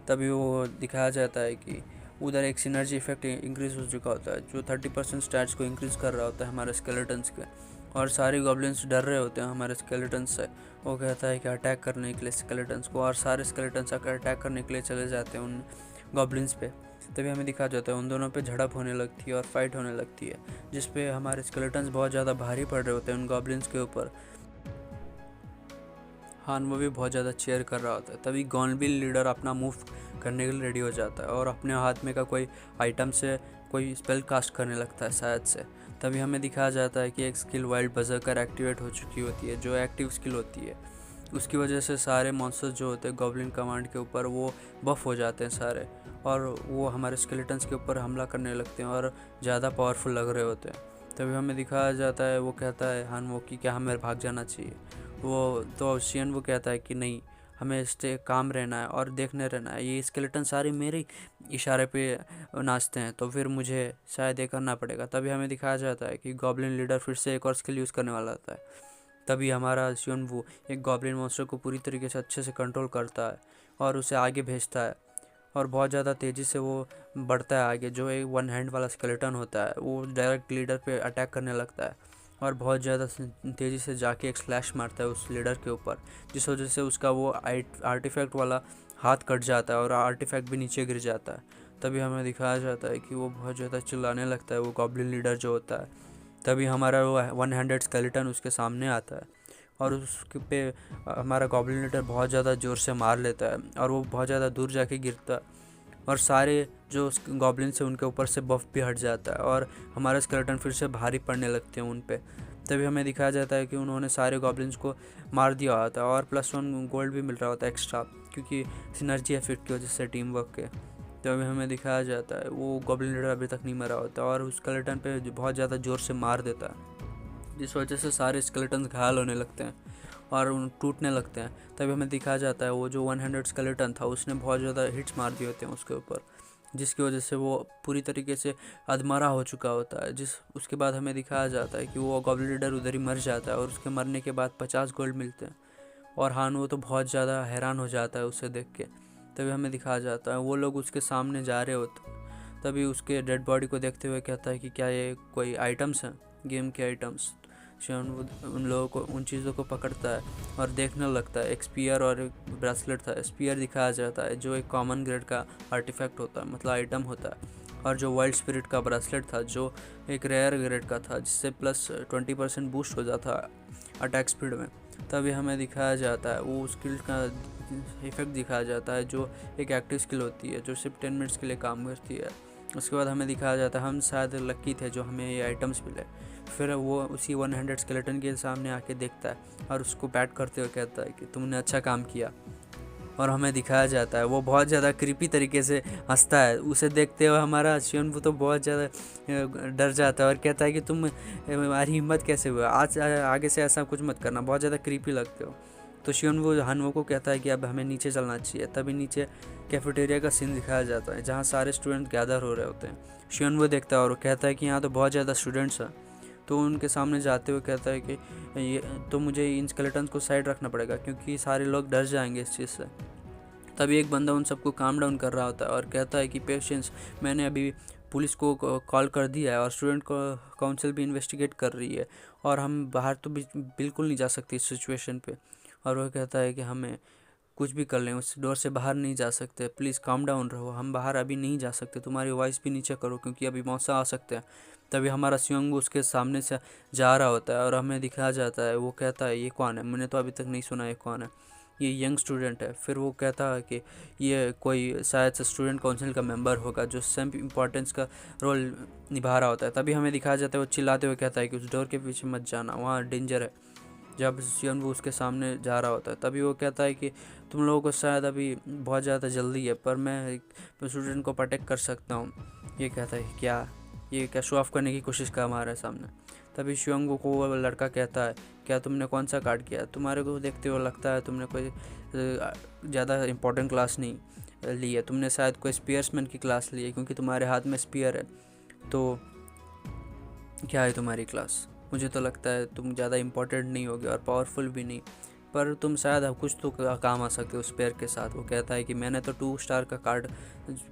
तभी वो दिखाया जाता है कि उधर एक सिनर्जी इफेक्ट इंक्रीज हो चुका होता है जो 30% स्टैट्स को इंक्रीज कर रहा होता है हमारे स्केलेटन्स के, और सारे गॉब्लिन्स डर रहे होते हैं हमारे स्केलेटन्स से। वो कहता है कि अटैक करने के लिए स्केलेटन्स को, और सारे स्केलेटन्स अटैक करने के लिए चले जाते हैं उन गॉब्लिन्स पे। तभी हमें दिखा जाता है उन दोनों पे झड़प होने लगती है और फाइट होने लगती है, जिस पे हमारे स्केलेटन्स बहुत ज़्यादा भारी पड़ रहे होते हैं उन गॉब्लिन्स के ऊपर। हानमो भी बहुत ज़्यादा चेयर कर रहा होता है। तभी गॉनबिल लीडर अपना मूव करने के लिए रेडी हो जाता है, और अपने हाथ में का कोई आइटम से कोई स्पेल कास्ट करने लगता है शायद से। तभी हमें दिखाया जाता है कि एक स्किल वाइल्ड बजरकर एक्टिवेट हो चुकी होती है, जो एक्टिव स्किल होती है। उसकी वजह से सारे मॉन्स्टर्स जो होते हैं गॉब्लिन कमांड के ऊपर वो बफ हो जाते हैं सारे, और वो हमारे स्केलेटन्स के ऊपर हमला करने लगते हैं और ज़्यादा पावरफुल लग रहे होते हैं। तभी हमें दिखाया जाता है वो कहता है हानमो कि क्या हमें भाग जाना चाहिए। वो तो शियन वो कहता है कि नहीं, हमें इससे काम रहना है और देखने रहना है। ये स्केलेटन सारे मेरे इशारे पे नाचते हैं, तो फिर मुझे शायद ये करना पड़ेगा। तभी हमें दिखाया जाता है कि गॉब्लिन लीडर फिर से एक और स्किल यूज़ करने वाला होता है। तभी हमारा शियोनवू एक गॉब्लिन मॉन्स्टर को पूरी तरीके से अच्छे से कंट्रोल करता है और उसे आगे भेजता है, और बहुत ज़्यादा तेज़ी से वो बढ़ता है आगे। जो एक वन हैंड वाला स्केलेटन होता है वो डायरेक्ट लीडर पे अटैक करने लगता है और बहुत ज़्यादा तेज़ी से जाके एक स्लैश मारता है उस लीडर के ऊपर, जिस वजह से उसका वो आर्टिफैक्ट वाला हाथ कट जाता है और आर्टिफैक्ट भी नीचे गिर जाता है। तभी हमें दिखाया जाता है कि वो बहुत ज़्यादा चिल्लाने लगता है, वो गॉब्लिन लीडर जो होता है। तभी हमारा वो वन हैंडेड स्केलेटन उसके सामने आता है और उसके पे हमारा गॉब्लिन लीडर बहुत ज़्यादा ज़ोर से मार लेता है और वो बहुत ज़्यादा दूर जाके गिरता है और सारे जो गॉब्लिन से उनके ऊपर से बफ भी हट जाता है और हमारा स्केलेटन फिर से भारी पड़ने लगते हैं उन पे। तभी हमें दिखाया जाता है कि उन्होंने सारे गॉब्लिन्स को मार दिया होता है और +1 गोल्ड भी मिल रहा होता है एक्स्ट्रा, क्योंकि सिनर्जी इफेक्ट की वजह से टीम वर्क के। तभी हमें दिखाया जाता है वो गॉब्लिन लीडर अभी तक नहीं मरा होता और उस स्केलेटन पे बहुत ज़्यादा ज़ोर से मार देता है, जिस वजह से सारे स्केलेटन घायल होने लगते हैं और उन टूटने लगते हैं। तभी हमें दिखाया जाता है वो जो वन हैंडेड स्केलेटन था उसने बहुत ज़्यादा हिट्स मार दिए होते हैं उसके ऊपर, जिसकी वजह से वो पूरी तरीके से अधमरा हो चुका होता है। उसके बाद हमें दिखाया जाता है कि वो गॉब्लिन लीडर उधर ही मर जाता है और उसके मरने के बाद 50 गोल्ड मिलते हैं और हान वो तो बहुत ज़्यादा हैरान हो जाता है उसे देख के। तभी हमें दिखाया जाता है वो लोग उसके सामने जा रहे होते हैं। तभी उसके डेड बॉडी को देखते हुए कहता है कि क्या ये कोई आइटम्स हैं, गेम के आइटम्स। शियोन उन लोगों को, उन चीज़ों को पकड़ता है और देखने लगता है। एक स्पीयर और एक ब्रेसलेट था। स्पीयर दिखाया जाता है जो एक कॉमन ग्रेड का आर्टिफैक्ट होता है, मतलब आइटम होता है, और जो वाइल्ड स्पिरिट का ब्रेसलेट था जो एक रेयर ग्रेड का था, जिससे +20% बूस्ट हो जाता अटैक स्पीड में। तभी हमें दिखाया जाता है वो स्किल का इफेक्ट दिखाया जाता है जो एक एक्टिव स्किल होती है जो सिर्फ 10 मिनट्स के लिए काम करती है। उसके बाद हमें दिखाया जाता है हम शायद लकी थे जो हमें ये आइटम्स मिले। फिर वो उसी वन हैंडेड स्केलेटन के सामने आके देखता है और उसको पैट करते हुए कहता है कि तुमने अच्छा काम किया। और हमें दिखाया जाता है वो बहुत ज़्यादा क्रीपी तरीके से हंसता है। उसे देखते हुए हमारा शियोनवू तो बहुत ज़्यादा डर जाता है और कहता है कि तुम्हारी हिम्मत कैसे हुआ, आज आगे से ऐसा कुछ मत करना, बहुत ज़्यादा क्रीपी लगते हो। तो शियोनवू हानवो को कहता है कि अब हमें नीचे चलना चाहिए। तभी नीचे कैफेटेरिया का सीन दिखाया जाता है जहाँ सारे स्टूडेंट गैदर हो रहे होते हैं। शियोनवू देखता है और कहता है कि यहाँ तो बहुत ज़्यादा स्टूडेंट्स हैं। तो उनके सामने जाते हुए कहता है कि ये तो मुझे इन स्केलेटन्स को साइड रखना पड़ेगा क्योंकि सारे लोग डर जाएंगे इस चीज़ से। तभी एक बंदा उन सबको काम डाउन कर रहा होता है और कहता है कि पेशेंस, मैंने अभी पुलिस को कॉल कर दिया है और स्टूडेंट को काउंसिल भी इन्वेस्टिगेट कर रही है और हम बाहर तो बिल्कुल नहीं जा सकते इस सिचुएशन पे। और वह कहता है कि हमें कुछ भी कर लें, उस डोर से बाहर नहीं जा सकते, प्लीज़ काम डाउन रहो, हम बाहर अभी नहीं जा सकते, तुम्हारी वॉइस भी नीचे करो क्योंकि अभी मौसा आ सकते हैं। तभी हमारा सियोंगू उसके सामने से जा रहा होता है और हमें दिखाया जाता है वो कहता है ये कौन है, मैंने तो अभी तक नहीं सुना ये कौन है, ये यंग स्टूडेंट है। फिर वो कहता है कि ये कोई शायद से स्टूडेंट काउंसिल का मेंबर होगा जो सेम इम्पोर्टेंस का रोल निभा रहा होता है। तभी हमें दिखाया जाता है वो चिल्लाते हुए कहता है कि उस डोर के पीछे मत जाना, वहाँ डेंजर है। जब शियोनवू उसके सामने जा रहा होता है तभी वो कहता है कि तुम लोगों को शायद अभी बहुत ज़्यादा जल्दी है पर मैं स्टूडेंट को प्रोटेक्ट कर सकता हूँ। ये कहता है ये क्या शो ऑफ करने की कोशिश कर हमारे सामने। तभी शियोंगू को वो लड़का कहता है क्या तुमने कौन सा कार्ड किया, तुम्हारे को देखते हुए लगता है तुमने कोई ज़्यादा इंपॉर्टेंट क्लास नहीं ली है, तुमने शायद कोई स्पीयर्समैन की क्लास ली है क्योंकि तुम्हारे हाथ में स्पीयर है। तो क्या है तुम्हारी क्लास, मुझे तो लगता है तुम ज़्यादा इम्पोर्टेंट नहीं होगे और पावरफुल भी नहीं, पर तुम शायद कुछ तो काम आ सकते हो उस पेयर के साथ। वो कहता है कि मैंने तो 2 स्टार का कार्ड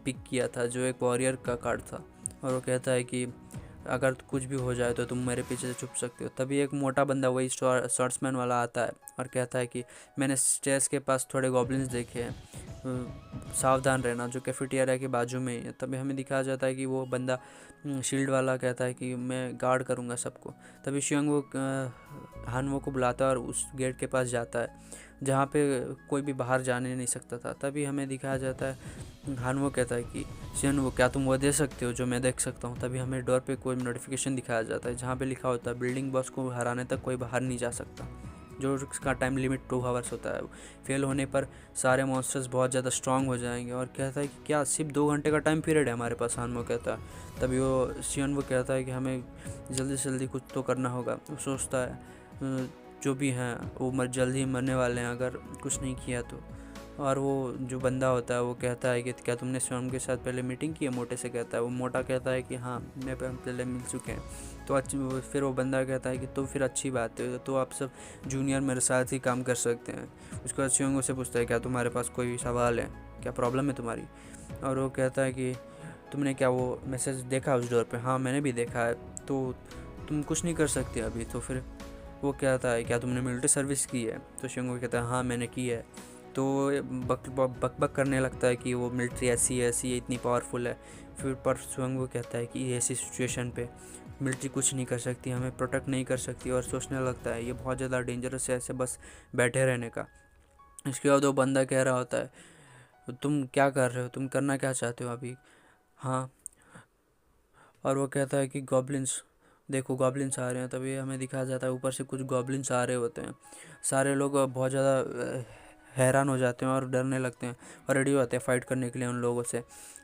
पिक किया था जो एक वॉरियर का कार्ड था। और वो कहता है कि अगर कुछ भी हो जाए तो तुम मेरे पीछे से छुप सकते हो। तभी एक मोटा बंदा वही शॉर्ट्समैन वाला आता है और कहता है कि मैंने स्टेयर्स के पास थोड़े गॉब्लिन्स देखे हैं, सावधान रहना, जो कैफेटेरिया के बाजू में ही है। तभी हमें दिखाया जाता है कि वो बंदा शील्ड वाला कहता है कि मैं गार्ड करूँगा सबको। तभी शियोंगू हानवो को बुलाता है और उस गेट के पास जाता है जहाँ पे कोई भी बाहर जाने नहीं सकता था। तभी हमें दिखाया जाता है हानवो कहता है कि शियोंगू क्या तुम वो दे सकते हो जो मैं देख सकता हूँ। तभी हमें डोर पे कोई नोटिफिकेशन दिखाया जाता है जहाँ पे लिखा होता है बिल्डिंग बॉस को हराने तक कोई बाहर नहीं जा सकता, जो उसका टाइम लिमिट 2 आवर्स होता है। फेल होने पर सारे मॉन्स्टर्स बहुत ज़्यादा स्ट्रांग हो जाएंगे। और कहता है कि क्या सिर्फ 2 घंटे का टाइम पीरियड है हमारे पास, हानवो कहता है। तभी वो शियोनवू कहता है कि हमें जल्दी से जल्दी कुछ तो करना होगा। वो सोचता है जो भी हैं वो जल्द ही मरने वाले हैं अगर कुछ नहीं किया तो। और वो जो बंदा होता है वो कहता है कि क्या तुमने शिवम के साथ पहले मीटिंग की है, मोटे से कहता है। वो मोटा कहता है कि हाँ मैं पहले मिल चुके हैं। तो फिर वो बंदा कहता है कि तो फिर अच्छी बात है, तो आप सब जूनियर मेरे साथ ही काम कर सकते हैं। उसके बाद शिवम से पूछता है क्या तुम्हारे पास कोई सवाल है, क्या प्रॉब्लम है तुम्हारी। और वो कहता है कि तुमने क्या वो मैसेज देखा उस डोर पे। हाँ मैंने भी देखा है, तो तुम कुछ नहीं कर सकते अभी। तो फिर वो कहता है क्या तुमने मिलिट्री सर्विस की है। तो शिवम कहता है हाँ मैंने की है। तो बक करने लगता है कि वो मिलिट्री ऐसी है इतनी पावरफुल है। फिर पर शिवम को कहता है कि ऐसी सिचुएशन पे मिलिट्री कुछ नहीं कर सकती, हमें प्रोटेक्ट नहीं कर सकती। और सोचने लगता है ये बहुत ज़्यादा डेंजरस है ऐसे बस बैठे रहने का। इसके बाद वो बंदा कह रहा होता है तुम क्या कर रहे हो, तुम करना क्या चाहते हो अभी। हाँ, और वो कहता है कि गॉब्लिन्स देखो, गॉब्लिन्स आ रहे हैं। तभी हमें दिखाया जाता है ऊपर से कुछ गॉब्लिन्स आ रहे होते हैं। सारे लोग बहुत ज़्यादा हैरान हो जाते हैं और डरने लगते हैं और रेडी होते हैं फाइट करने के लिए उन लोगों से।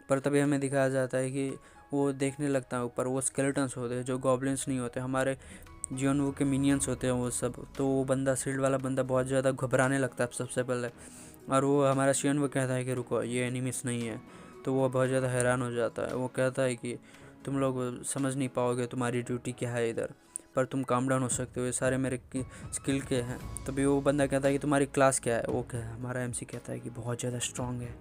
पर तभी हमें दिखाया जाता है कि वो देखने लगता है ऊपर, वो स्केलेटन्स होते हैं जो गॉब्लिन्स नहीं होते, हमारे जॉन वू के मिनियंस होते हैं वो सब। तो वो बंदा शील्ड वाला बंदा बहुत ज़्यादा घबराने लगता है सबसे पहले। और वो हमारा शियन वो कहता है कि रुको ये एनिमीस नहीं है। तो वो बहुत ज़्यादा हैरान हो जाता है। वो कहता है कि तुम लोग समझ नहीं पाओगे तुम्हारी ड्यूटी क्या है इधर, पर तुम काम डाउन हो सकते हो, ये सारे मेरे स्किल के हैं। तभी वो बंदा कहता है कि तुम्हारी क्लास क्या है। वो क्या हमारा एमसी कहता है कि बहुत ज़्यादा स्ट्रांग है,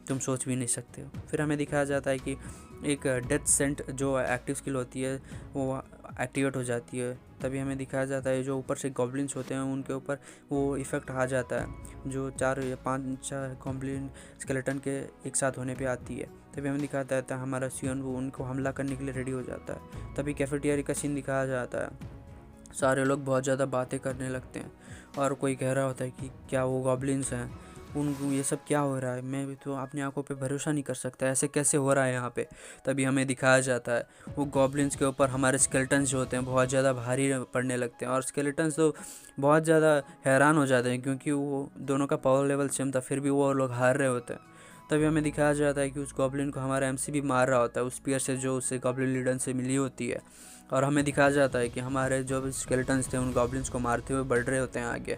तुम सोच भी नहीं सकते हो। फिर हमें दिखाया जाता है कि एक डेथ सेंट जो एक्टिव स्किल होती है वो एक्टिवेट हो जाती है। तभी हमें दिखाया जाता है जो ऊपर से गॉब्लिन्स होते हैं उनके ऊपर वो इफ़ेक्ट आ जाता है, जो 4 या 5 गॉब्लिन स्केलेटन के एक साथ होने पे आती है। तभी हमें दिखाया जाता है हमारा सियोन वो उनको हमला करने के लिए रेडी हो जाता है। तभी कैफेटेरिया का सीन दिखाया जाता है। सारे लोग बहुत ज़्यादा बातें करने लगते हैं और कोई कह रहा होता है कि क्या वो गॉब्लिन्स हैं, उनको ये सब क्या हो रहा है, मैं भी तो अपनी आंखों पे भरोसा नहीं कर सकता, ऐसे कैसे हो रहा है यहाँ पे। तभी हमें दिखाया जाता है वो गॉब्लिन्स के ऊपर हमारे स्केलेटन्स जो होते हैं बहुत ज़्यादा भारी पड़ने लगते हैं। और स्केलेटन्स तो बहुत ज़्यादा हैरान हो जाते हैं क्योंकि वो दोनों का पावर लेवल सेम था, फिर भी वो लोग हार रहे होते हैं। तभी हमें दिखाया जाता है कि उस गॉब्लिन को हमारा एमसी भी मार रहा होता है उस स्पीयर से जो उसे गॉब्लिन लीडर से मिली होती है। और हमें दिखाया जाता है कि हमारे जो भी स्केलेटन्स थे उन गॉब्लिन्स को मारते हुए बढ़ रहे होते हैं आगे,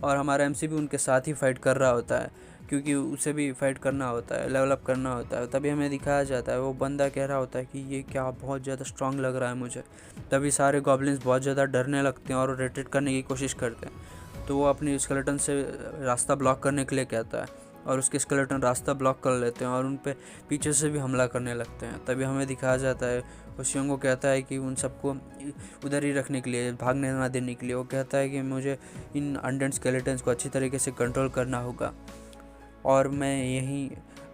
और हमारा एमसी भी उनके साथ ही फाइट कर रहा होता है क्योंकि उसे भी फाइट करना होता है, लेवल अप करना होता है। तभी हमें दिखाया जाता है वो बंदा कह रहा होता है कि ये क्या बहुत ज़्यादा स्ट्रांग लग रहा है मुझे। तभी सारे गॉब्लिन्स बहुत ज़्यादा डरने लगते हैं और रिट्रीट करने की कोशिश करते हैं। तो वो अपनी स्केलेटन से रास्ता ब्लॉक करने के लिए कहता है और उसके स्केलेटन रास्ता ब्लॉक कर लेते हैं और उन पे पीछे से भी हमला करने लगते हैं। तभी हमें दिखाया जाता है वो शियोंग को कहता है कि उन सबको उधर ही रखने के लिए, भागने ना देने के लिए। वो कहता है कि मुझे इन अनडेड स्केलेटन्स को अच्छी तरीके से कंट्रोल करना होगा और मैं यहीं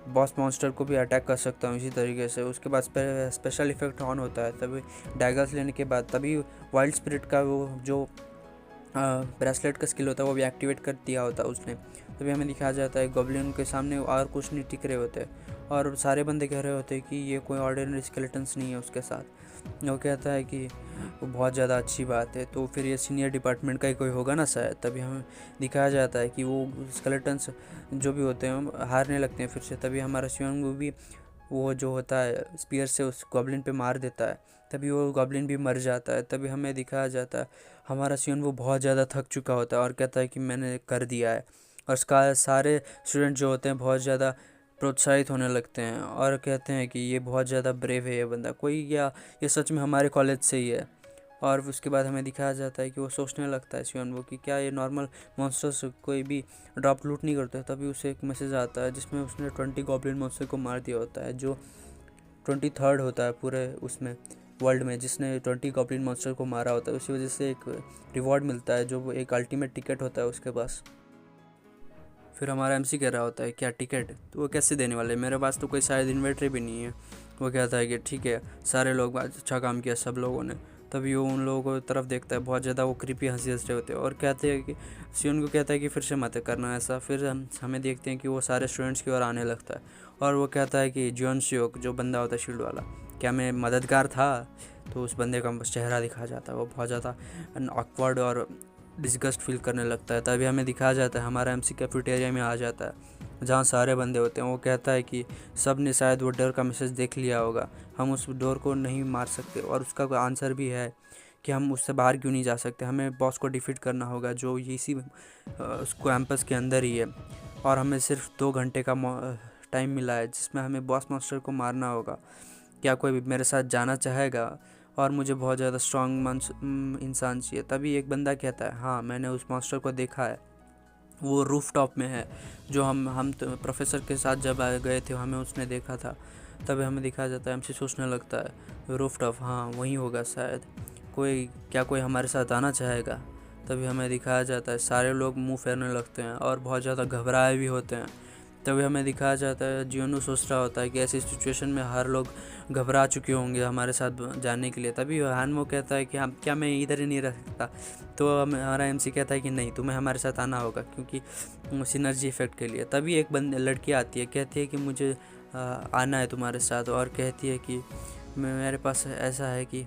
बॉस मॉन्स्टर को भी अटैक कर सकता हूँ इसी तरीके से। उसके बाद स्पेशल इफेक्ट ऑन होता है। तभी डैगर्स लेने के बाद तभी वाइल्ड स्पिरिट का वो जो ब्रेसलेट का स्किल होता है वो भी एक्टिवेट कर दिया होता है उसने। तभी हमें दिखाया जाता है गॉब्लिन के सामने और कुछ नहीं टिक रहे होते और सारे बंदे कह रहे होते हैं कि ये कोई ऑर्डिनरी स्केलेटन्स नहीं है उसके साथ। वो कहता है कि वो बहुत ज़्यादा अच्छी बात है, तो फिर ये सीनियर डिपार्टमेंट का ही कोई होगा ना शायद। तभी हमें दिखाया जाता है कि वो स्केलेटन्स जो भी होते हैं हारने लगते हैं फिर से। तभी हमारा शिवंग भी वो जो होता है स्पीयर से उस गॉब्लिन पे मार देता है, तभी वो गॉब्लिन भी मर जाता है। तभी हमें दिखाया जाता है हमारा शिवंग वो बहुत ज़्यादा थक चुका होता है और कहता है कि मैंने कर दिया है। और उसका सारे स्टूडेंट जो होते हैं बहुत ज़्यादा प्रोत्साहित होने लगते हैं और कहते हैं कि ये बहुत ज़्यादा ब्रेव है ये बंदा, कोई या ये सच में हमारे कॉलेज से ही है। और उसके बाद हमें दिखाया जाता है कि वो सोचने लगता है शिवन वो कि क्या ये नॉर्मल मॉन्स्टर्स कोई भी ड्रॉप लूट नहीं करते। तभी उसे एक मैसेज आता है जिसमें उसने 20 गॉब्लिन मॉन्स्टर को मार दिया होता है, जो 23rd होता है पूरे उसमें वर्ल्ड में जिसने 20 गॉब्लिन मॉन्स्टर को मारा होता है। उसी वजह से एक रिवॉर्ड मिलता है जो एक अल्टीमेट टिकट होता है उसके पास। फिर हमारा एमसी कह रहा होता है क्या टिकट, तो वो कैसे देने वाले, मेरे पास तो कोई शायद इन्वेंट्री भी नहीं है। वो कहता है कि ठीक है, सारे लोग अच्छा काम किया सब लोगों ने। तभी वो उन लोगों को तरफ देखता है, बहुत ज़्यादा वो क्रीपी हंसी हंस रहे होते हैं और कहते हैं कि सियोन को कहता है कि फिर से मत करना ऐसा। फिर हमें देखते हैं कि वो सारे स्टूडेंट्स की ओर आने लगता है और वो कहता है कि जियोन सियोक जो बंदा होता है शील्ड वाला, क्या मैं मददगार था। तो उस बंदे का चेहरा दिखा जाता है, वो बहुत ज़्यादा ऑकवर्ड और डिस्गस्ट फील करने लगता है। तभी हमें दिखाया जाता है हमारा एमसी कैफेटेरिया में आ जाता है जहाँ सारे बंदे होते हैं। वो कहता है कि सब ने शायद वो डर का मैसेज देख लिया होगा, हम उस डोर को नहीं मार सकते। और उसका आंसर भी है कि हम उससे बाहर क्यों नहीं जा सकते, हमें बॉस को डिफीट करना होगा जो इसी उस कैंपस के अंदर ही है, और हमें सिर्फ 2 घंटे का टाइम मिला है जिसमें हमें बॉस मास्टर को मारना होगा। क्या कोई भी मेरे साथ जाना चाहेगा? और मुझे बहुत ज़्यादा स्ट्रांग इंसान चाहिए। तभी एक बंदा कहता है, हाँ मैंने उस मास्टर को देखा है, वो रूफ टॉप में है, जो हम तो प्रोफेसर के साथ जब गए थे हमें उसने देखा था। तभी हमें दिखाया जाता है, हमसे सोचने लगता है रूफ टॉप, हाँ वही होगा शायद, कोई हमारे साथ आना चाहेगा? तभी हमें दिखाया जाता है सारे लोग मुंह फेरने लगते हैं और बहुत ज़्यादा घबराए भी होते हैं। तभी हमें दिखाया जाता है जियोनू सोच रहा होता है कि ऐसी सिचुएशन में हर लोग घबरा चुके होंगे हमारे साथ जाने के लिए। तभी हानवो कहता है कि हम क्या मैं इधर ही नहीं रह सकता? तो हमारा एमसी कहता है कि नहीं, तुम्हें हमारे साथ आना होगा क्योंकि सिनर्जी इफेक्ट के लिए। तभी एक लड़की आती है, कहती है कि मुझे आना है तुम्हारे साथ, और कहती है कि मेरे पास ऐसा है कि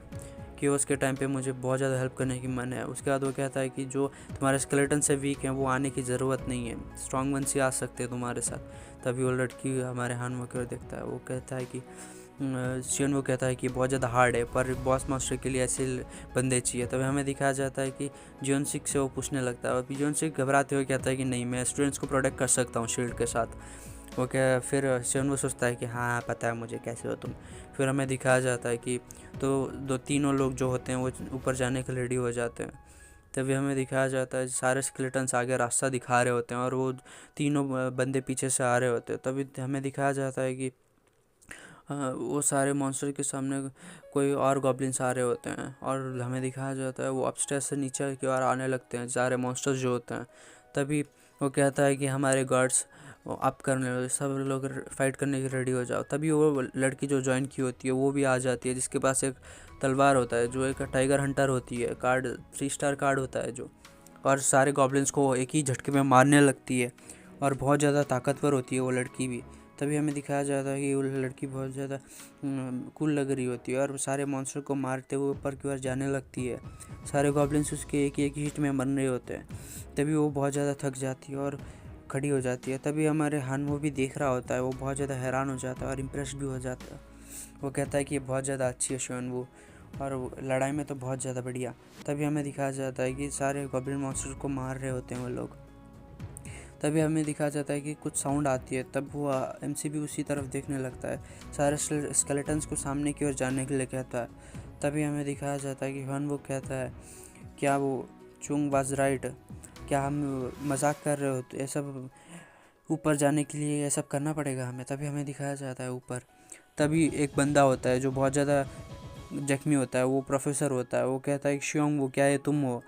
उसके टाइम पे मुझे बहुत ज़्यादा हेल्प करने की मन है। उसके बाद वो कहता है कि जो तुम्हारे स्केलेटन से वीक हैं वो आने की ज़रूरत नहीं है, स्ट्रॉन्ग वन से आ सकते हैं तुम्हारे साथ। तभी वो लड़की हमारे हानवो की ओर देखता है, वो कहता है कि शियन वो कहता है कि बहुत ज़्यादा हार्ड है, पर बॉस मास्टर के लिए ऐसे बंदे चाहिए। तभी हमें दिखाया जाता है कि जियोनसिक से वो पूछने लगता है, और जियोनसिक घबराते हुए कहता है कि नहीं, मैं स्टूडेंट्स को प्रोटेक्ट कर सकता हूँ शील्ड के साथ। वो क्या फिर शियन वो सोचता है कि हाँ पता है मुझे कैसे हो तुम। फिर हमें दिखाया जाता है कि तो तीनों लोग जो होते हैं वो ऊपर जाने के लिए रेडी हो जाते हैं। तभी हमें दिखाया जाता है सारे स्केलेटन्स आगे रास्ता दिखा रहे होते हैं और वो तीनों बंदे पीछे से आ रहे होते हैं। तभी हमें दिखाया जाता है कि वो सारे मॉन्स्टर के सामने कोई और गॉब्लिन्स आ रहे होते हैं, और हमें दिखाया जाता है वो अपस्टेयर्स से नीचे की ओर आने लगते हैं सारे मॉन्स्टर्स जो होते हैं। तभी वो कहता है कि हमारे गार्ड्स अप करने, सब लोग फाइट करने के रेडी हो जाओ। तभी वो लड़की जो ज्वाइन की होती है वो भी आ जाती है, जिसके पास एक तलवार होता है, जो एक टाइगर हंटर होती है, कार्ड 3 स्टार कार्ड होता है जो, और सारे गॉब्लिन्स को एक ही झटके में मारने लगती है, और बहुत ज़्यादा ताकतवर होती है वो लड़की भी। तभी हमें दिखाया जाता है कि वो लड़की बहुत ज़्यादा कूल लग रही होती है, और सारे मॉन्स्टर को मारते हुए ऊपर की ओर जाने लगती है। सारे गॉब्लिन्स उसके एक एक हिट में मर रहे होते हैं। तभी वो बहुत ज़्यादा थक जाती है और खड़ी हो जाती है। तभी हमारे हानवो भी देख रहा होता है, वो बहुत ज़्यादा हैरान हो जाता है और इम्प्रेस भी हो जाता है। वो कहता है कि ये बहुत ज़्यादा अच्छी है शियोनवू, और लड़ाई में तो बहुत ज़्यादा बढ़िया। तभी हमें दिखाया जाता है कि सारे गॉब्लिन मॉन्स्टर को मार रहे होते हैं वो लोग। तभी हमें दिखाया जाता है कि कुछ साउंड आती है, तब वो एमसी भी उसी तरफ देखने लगता है, सारे स्केलेटन्स को सामने की ओर जाने के लिए कहता है। तभी हमें दिखाया जाता है कि हानवो कहता है, क्या वो चुंग वाज राइट, क्या हम मजाक कर रहे हो? तो ये सब ऊपर जाने के लिए ये सब करना पड़ेगा हमें। तभी हमें दिखाया जाता है ऊपर। तभी एक बंदा होता है जो बहुत ज़्यादा जख्मी होता है, वो प्रोफेसर होता है। वो कहता है कि शियोंग वो क्या है, तुम हो?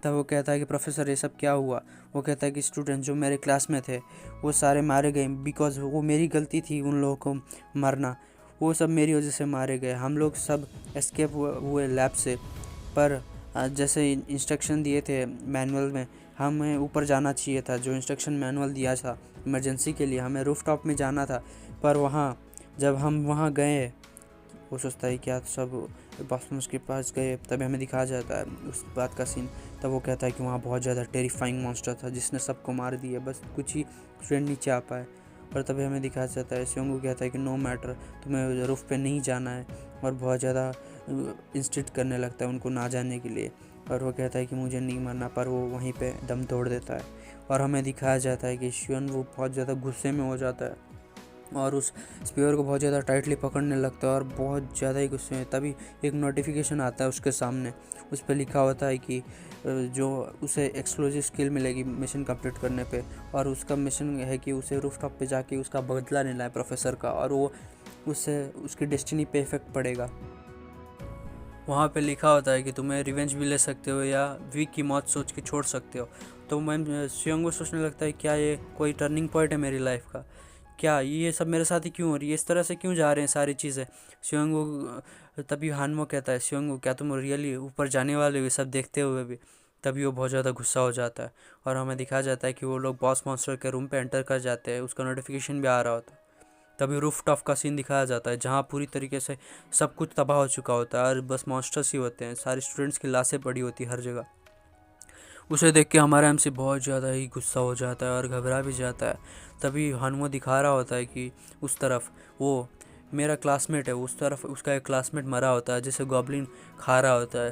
तब वो कहता है कि प्रोफेसर ये सब क्या हुआ? वो कहता है कि स्टूडेंट जो मेरे क्लास में थे वो सारे मारे गए, बिकॉज वो मेरी गलती थी उन लोगों को मारना, वो सब मेरी वजह से मारे गए। हम लोग सब एस्केप हुए लैब से, पर जैसे इंस्ट्रक्शन दिए थे मैनुअल में, हमें ऊपर जाना चाहिए था। जो इंस्ट्रक्शन मैनुअल दिया था इमरजेंसी के लिए, हमें रूफ टॉप में जाना था, पर वहाँ जब हम वहाँ गए, वो सोचता है क्या सब बॉस के पास गए। तभी हमें दिखाया जाता है उस बात का सीन। तब वो कहता है कि वहाँ बहुत ज़्यादा टेरिफाइंग मॉन्स्टर था जिसने सबको मार दिया, बस कुछ ही फ्रेंड नीचे आ पाए। पर तभी हमें दिखाया जाता है शियोंगू कहता है कि नो मैटर, तुम्हें रूफ पे नहीं जाना है, और बहुत ज़्यादा इंस्टिट करने लगता है उनको ना जाने के लिए। और वो कहता है कि मुझे नहीं मरना, पर वो वहीं पे दम तोड़ देता है। और हमें दिखाया जाता है कि शियोंगू बहुत ज़्यादा गुस्से में हो जाता है और उस स्पीयर को बहुत ज़्यादा टाइटली पकड़ने लगता है और बहुत ज़्यादा ही गुस्से में। तभी एक नोटिफिकेशन आता है उसके सामने, उस पर लिखा होता है कि जो उसे एक्सक्लूसिव स्किल मिलेगी मिशन कंप्लीट करने पे, और उसका मिशन है कि उसे रूफटॉप पे जाके उसका बदला लेना है प्रोफेसर का, और वो उससे उसकी डेस्टिनी पे इफेक्ट पड़ेगा। वहाँ पे लिखा होता है कि तुम्हें रिवेंज भी ले सकते हो या वीक की मौत सोच के छोड़ सकते हो। तो मैं शियोंगू सोचने लगता है क्या ये कोई टर्निंग पॉइंट है मेरी लाइफ का? क्या ये सब मेरे साथ ही क्यों हो रही है? इस तरह से क्यों जा रहे हैं सारी चीज़ें? शियोंगू तभी हानवो कहता है, शियोंगू क्या तुम रियली ऊपर जाने वाले हो ये सब देखते हुए भी? तभी वो बहुत ज़्यादा गुस्सा हो जाता है, और हमें दिखाया जाता है कि वो लोग बॉस मॉन्स्टर के रूम पे एंटर कर जाते हैं, उसका नोटिफिकेशन भी आ रहा होता है। तभी रूफ टॉप का सीन दिखाया जाता है जहाँ पूरी तरीके से सब कुछ तबाह हो चुका होता है और बस मॉन्स्टर्स ही होते हैं, सारे स्टूडेंट्स की लाशें पड़ी होती है हर जगह। उसे देख के हमारा एमसी बहुत ज़्यादा ही गुस्सा हो जाता है और घबरा भी जाता है। तभी हानवो दिखा रहा होता है कि उस तरफ वो मेरा क्लासमेट है, उस तरफ उसका एक क्लासमेट मरा होता है जिसे गॉब्लिन खा रहा होता है।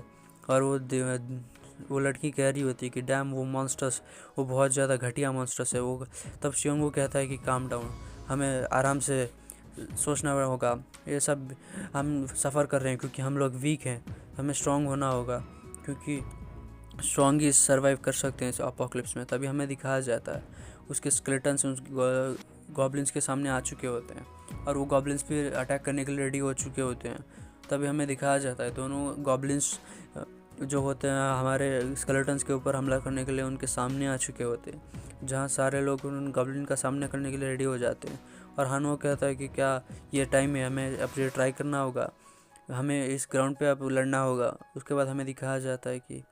और वो लड़की कह रही होती है कि डैम वो मॉन्स्टर्स, वो बहुत ज़्यादा घटिया मॉन्स्टर्स है वो। तब शियोंग वो कहता है कि काम डाउन, हमें आराम से सोचना होगा, ये सब हम सफ़र कर रहे हैं क्योंकि हम लोग वीक हैं, हमें स्ट्रांग होना होगा क्योंकि स्ट्रांग ही सर्वाइव कर सकते हैं इस अपोकलिप्स में। तभी हमें दिखाया जाता है उसके स्केलेटन्स उस गॉब्लिन्स के सामने आ चुके होते हैं और वो गॉब्लिन्स भी अटैक करने के लिए रेडी हो चुके होते हैं। तभी हमें दिखाया जाता है दोनों गॉब्लिन्स जो होते हैं हमारे स्केलेटन्स के ऊपर हमला करने के लिए उनके सामने आ चुके होते हैं, जहाँ सारे लोग उन गॉब्लिन का सामना करने के लिए रेडी हो जाते हैं। और हानो कहता है कि क्या ये टाइम है, हमें अब ये ट्राई करना होगा, हमें इस ग्राउंड पे अब लड़ना होगा। उसके बाद हमें दिखाया जाता है कि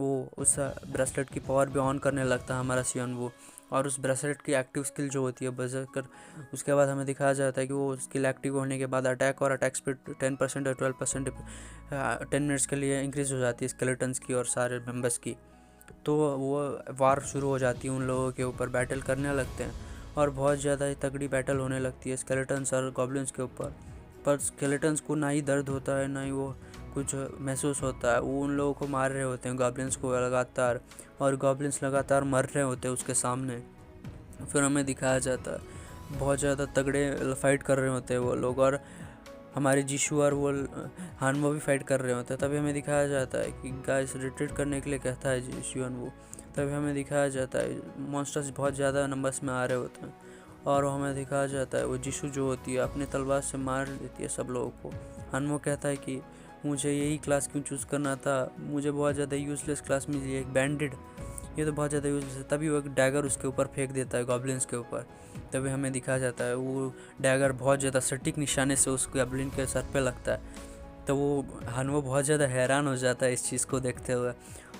वो उस ब्रेसलेट की पावर भी ऑन करने लगता है हमारा सियोन वो, और उस ब्रेसलेट की एक्टिव स्किल जो होती है बजकर। उसके बाद हमें दिखाया जाता है कि वो स्किल एक्टिव होने के बाद अटैक और अटैक स्पीड 10% और 12% 10 मिनट्स के लिए इंक्रीज़ हो जाती है स्केलेटन्स की और सारे मेंबर्स की। तो वो वार शुरू हो जाती है, उन लोगों के ऊपर बैटल करने लगते हैं और बहुत ज़्यादा तगड़ी बैटल होने लगती है स्केलेटन्स और गॉब्लिन्स के ऊपर। पर स्केलेटन्स को ना ही दर्द होता है ना ही वो कुछ महसूस होता है, वो उन लोगों को मार रहे होते हैं गॉब्लिन्स को लगातार, और गॉब्लिन्स लगातार मर रहे होते हैं उसके सामने। फिर हमें दिखाया जाता है बहुत ज़्यादा तगड़े फाइट कर रहे होते हैं वो लोग, और हमारे जीशु और वो हानवो भी फाइट कर रहे होते हैं। तभी हमें दिखाया जाता है कि गाइस रिट्रीट करने के लिए कहता है जीशु वो। तभी हमें दिखाया जाता है मॉन्स्टर्स बहुत ज़्यादा नंबर्स में आ रहे होते हैं, और हमें दिखाया जाता है वो जीशु जो होती है अपने तलवार से मार देती है सब लोगों को। हानवो कहता है कि मुझे यही क्लास क्यों चूज़ करना था, मुझे बहुत ज़्यादा यूज़लेस क्लास मिली है, एक बैंडेड, ये तो बहुत ज़्यादा यूज़लेस है। तभी वो एक डैगर उसके ऊपर फेंक देता है गॉब्लिन्स के ऊपर। तभी हमें दिखाया जाता है वो डैगर बहुत ज़्यादा सटीक निशाने से उस गॉब्लिन के सर पे लगता है। तो वो हानवो बहुत ज़्यादा हैरान हो जाता है इस चीज़ को देखते हुए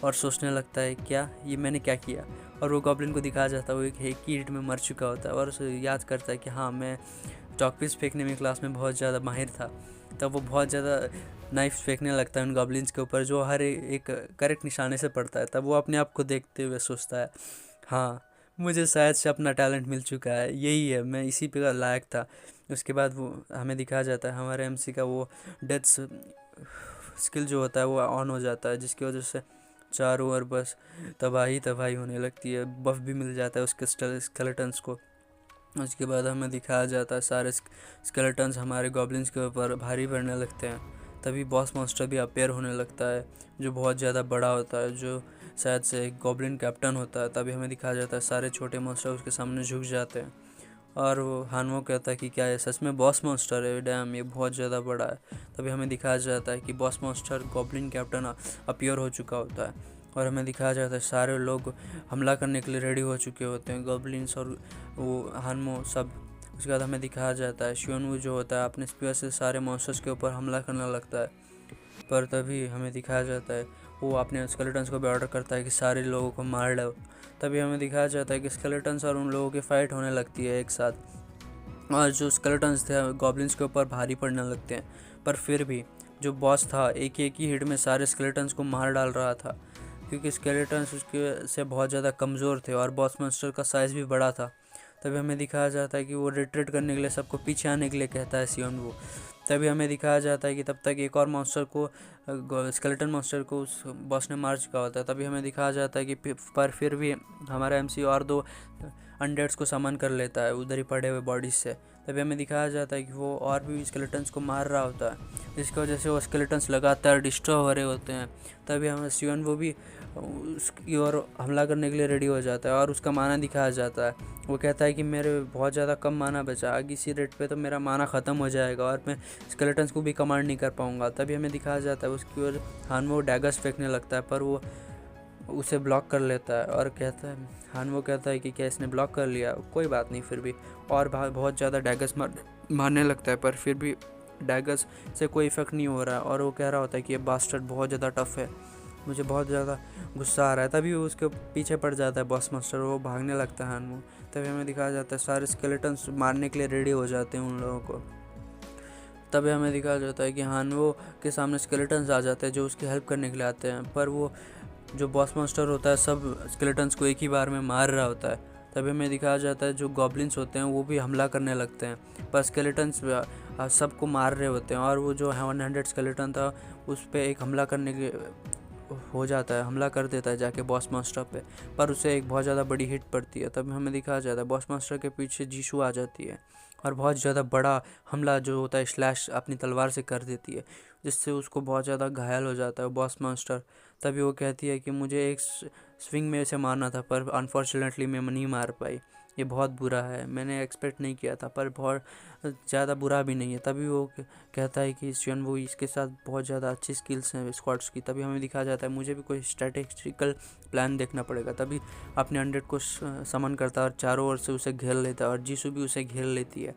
और सोचने लगता है क्या ये मैंने क्या किया। और वो गॉब्लिन को दिखाया जाता है वो एक ही हिट में मर चुका होता है और उसे याद करता है कि हाँ मैं चॉकपीस फेंकने में क्लास में बहुत ज़्यादा माहिर था। तब वो बहुत ज़्यादा नाइफ फेंकने लगता है उन गॉब्लिन्स के ऊपर जो हर एक करेक्ट निशाने से पड़ता है। तब वो अपने आप को देखते हुए सोचता है हाँ मुझे शायद से अपना टैलेंट मिल चुका है, यही है, मैं इसी पे लायक था। उसके बाद वो हमें दिखाया जाता है हमारे एमसी का वो डेथ स्किल जो होता है वो ऑन हो जाता है, जिसकी वजह से चारों ओर बस तबाही तबाही होने लगती है। बफ भी मिल जाता है उसके स्केलेटन्स को। उसके बाद हमें दिखाया जाता है सारे स्केलेटन्स हमारे गॉब्लिन्स के ऊपर भारी पड़ने लगते हैं। तभी बॉस मॉन्स्टर भी अपेयर होने लगता है जो बहुत ज़्यादा बड़ा होता है, जो शायद से एक गॉब्लिन कैप्टन होता है। तभी हमें दिखाया जाता है सारे छोटे मॉन्स्टर उसके सामने झुक जाते हैं और वो हानवो कहता है कि क्या ये सच में बॉस मॉन्स्टर है, डैम ये बहुत ज़्यादा बड़ा है। तभी हमें दिखाया जाता है कि boss monster goblin captain appear हो चुका होता है और हमें दिखाया जाता है सारे लोग हमला करने के लिए रेडी हो चुके होते हैं, गॉब्लिन्स और वो हानवो सब। उसके बाद हमें दिखाया जाता है शियोनवू जो होता है अपने स्पीयर से सारे मॉन्स्टर्स के ऊपर हमला करने लगता है। पर तभी हमें दिखाया जाता है वो अपने स्केलेटन्स को भी ऑर्डर करता है कि सारे लोगों को मार लो। तभी हमें दिखाया जाता है कि स्केलेटन्स और उन लोगों की फ़ाइट होने लगती है एक साथ, और जो स्केलेटन्स थे गॉब्लिन्स के ऊपर भारी पड़ने लगते हैं। पर फिर भी जो बॉस था एक ही हिट में सारे स्केलेटन्स को मार डाल रहा था, क्योंकि स्केलेटन्स उसके से बहुत ज़्यादा कमज़ोर थे और बॉस मॉन्स्टर का साइज़ भी बड़ा था। तभी हमें दिखाया जाता है कि वो रिट्रीट करने के लिए सबको पीछे आने के लिए कहता है शियोनवू। तभी हमें दिखाया जाता है कि तब तक एक और मॉन्स्टर को स्केलेटन मॉन्स्टर को उस बॉस ने मार चुका होता है। तभी हमें दिखाया जाता है कि पर फिर भी हमारा एमसी और दो अनडेड्स को समन कर लेता है उधर ही पड़े हुए बॉडीज से। तभी हमें दिखाया जाता है कि वो और भी स्केलेटन्स को मार रहा होता है, जिसकी वजह से वो स्केलेटन्स लगातार डिस्ट्रॉय हो रहे होते हैं। तभी हमें शियोनवू भी उसकी ओर हमला करने के लिए रेडी हो जाता है और उसका माना दिखाया जाता है। वो कहता है कि मेरे बहुत ज़्यादा कम माना बचा, आगे इसी रेट पे तो मेरा माना ख़त्म हो जाएगा और मैं स्केलेटन्स को भी कमांड नहीं कर पाऊँगा। तभी हमें दिखाया जाता है उसकी ओर हानवो डैगर्स फेंकने लगता है, पर वो उसे ब्लॉक कर लेता है और कहता है हानवो कहता है कि क्या इसने ब्लॉक कर लिया, कोई बात नहीं। फिर भी और बहुत ज़्यादा डैगर्स मारने लगता है, पर फिर भी डैगर्स से कोई इफेक्ट नहीं हो रहा है और वो कह रहा होता है कि ये बास्टर्ड बहुत ज़्यादा टफ है, मुझे बहुत ज़्यादा गुस्सा आ रहा है। तभी वो उसके पीछे पड़ जाता है बॉस मास्टर, वो भागने लगता है हानवो। तभी हमें दिखाया जाता है सारे स्केलेटन्स मारने के लिए रेडी हो जाते हैं उन लोगों को। तभी हमें दिखाया जाता है कि हानवो के सामने स्केलेटन्स आ जाते हैं जो उसकी हेल्प करने के लिए आते हैं, पर वो जो बॉस मास्टर होता है सब स्केलेटन्स को एक ही बार में मार रहा होता है। तभी हमें दिखाया जाता है जो गॉब्लिन्स होते हैं वो भी हमला करने लगते हैं, पर स्केलेटन्स सबको मार रहे होते हैं और वो जो 100 स्केलेटन था उस पर एक हमला करने के हो जाता है, हमला कर देता है जाके बॉस मास्टर पे, पर उसे एक बहुत ज़्यादा बड़ी हिट पड़ती है। तब हमें दिखाया जाता है बॉस मास्टर के पीछे जीशू आ जाती है और बहुत ज़्यादा बड़ा हमला जो होता है स्लैश अपनी तलवार से कर देती है, जिससे उसको बहुत ज़्यादा घायल हो जाता है बॉस मास्टर। तभी वो कहती है कि मुझे एक स्विंग में इसे मारना था, पर अनफॉर्चुनेटली मैं नहीं मार पाई, ये बहुत बुरा है, मैंने एक्सपेक्ट नहीं किया था, पर बहुत ज़्यादा बुरा भी नहीं है। तभी वो कहता है कि शियनवू इसके साथ बहुत ज़्यादा अच्छी स्किल्स हैं स्क्वाड्स की। तभी हमें दिखाया जाता है मुझे भी कोई स्ट्रेटेजिकल प्लान देखना पड़ेगा। तभी अपने 100 को समन करता है और चारों ओर से उसे घेर लेता है और जीसू भी उसे घेर लेती है।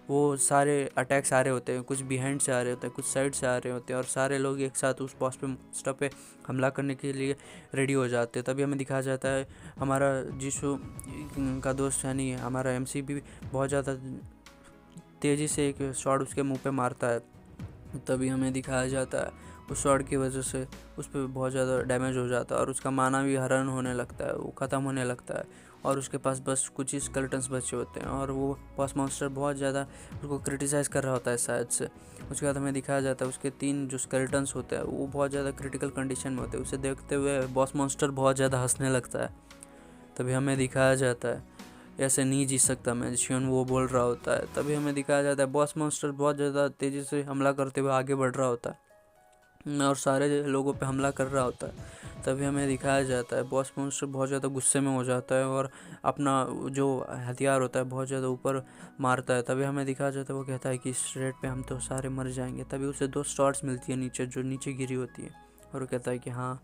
वो सारे अटैक्स आ रहे होते हैं, कुछ बिहाइंड से आ रहे होते हैं, कुछ साइड से आ रहे होते हैं, और सारे लोग एक साथ उस बॉस पे स्टॉप पे हमला करने के लिए रेडी हो जाते हैं। तभी हमें दिखाया जाता है हमारा जीसू का दोस्त यानी हमारा एमसी भी बहुत ज़्यादा तेज़ी से एक शॉट उसके मुंह पे मारता है। तभी हमें दिखाया जाता है उस शॉट की वजह से उस पर बहुत ज़्यादा डैमेज हो जाता है और उसका माना भी हरण होने लगता है, वो ख़त्म होने लगता है और उसके पास बस कुछ ही स्केलेटन्स बचे होते हैं और वो बॉस मॉन्स्टर बहुत ज़्यादा उसको क्रिटिसाइज़ कर रहा होता है शायद से। उसके बाद हमें दिखाया जाता है उसके 3 जो स्केलेटन्स होते हैं वो बहुत ज़्यादा क्रिटिकल कंडीशन में होते हैं। उसे देखते हुए बॉस मॉन्स्टर बहुत ज़्यादा हंसने लगता है। तभी हमें दिखाया जाता है ऐसे नहीं जीत सकता मैं, शियन वो बोल रहा होता है। तभी हमें दिखाया जाता है बॉस मॉन्स्टर बहुत ज़्यादा तेज़ी से हमला करते हुए आगे बढ़ रहा होता है और सारे लोगों पे हमला कर रहा होता है। तभी हमें दिखाया जाता है बॉस मॉन्स्टर बहुत ज़्यादा गुस्से में हो जाता है और अपना जो हथियार होता है बहुत ज़्यादा ऊपर मारता है। तभी हमें दिखाया जाता है वो कहता है कि इस रेट पे हम तो सारे मर जाएंगे। तभी उसे 2 शॉट्स मिलती है नीचे जो नीचे गिरी होती है और वो कहता है कि हाँ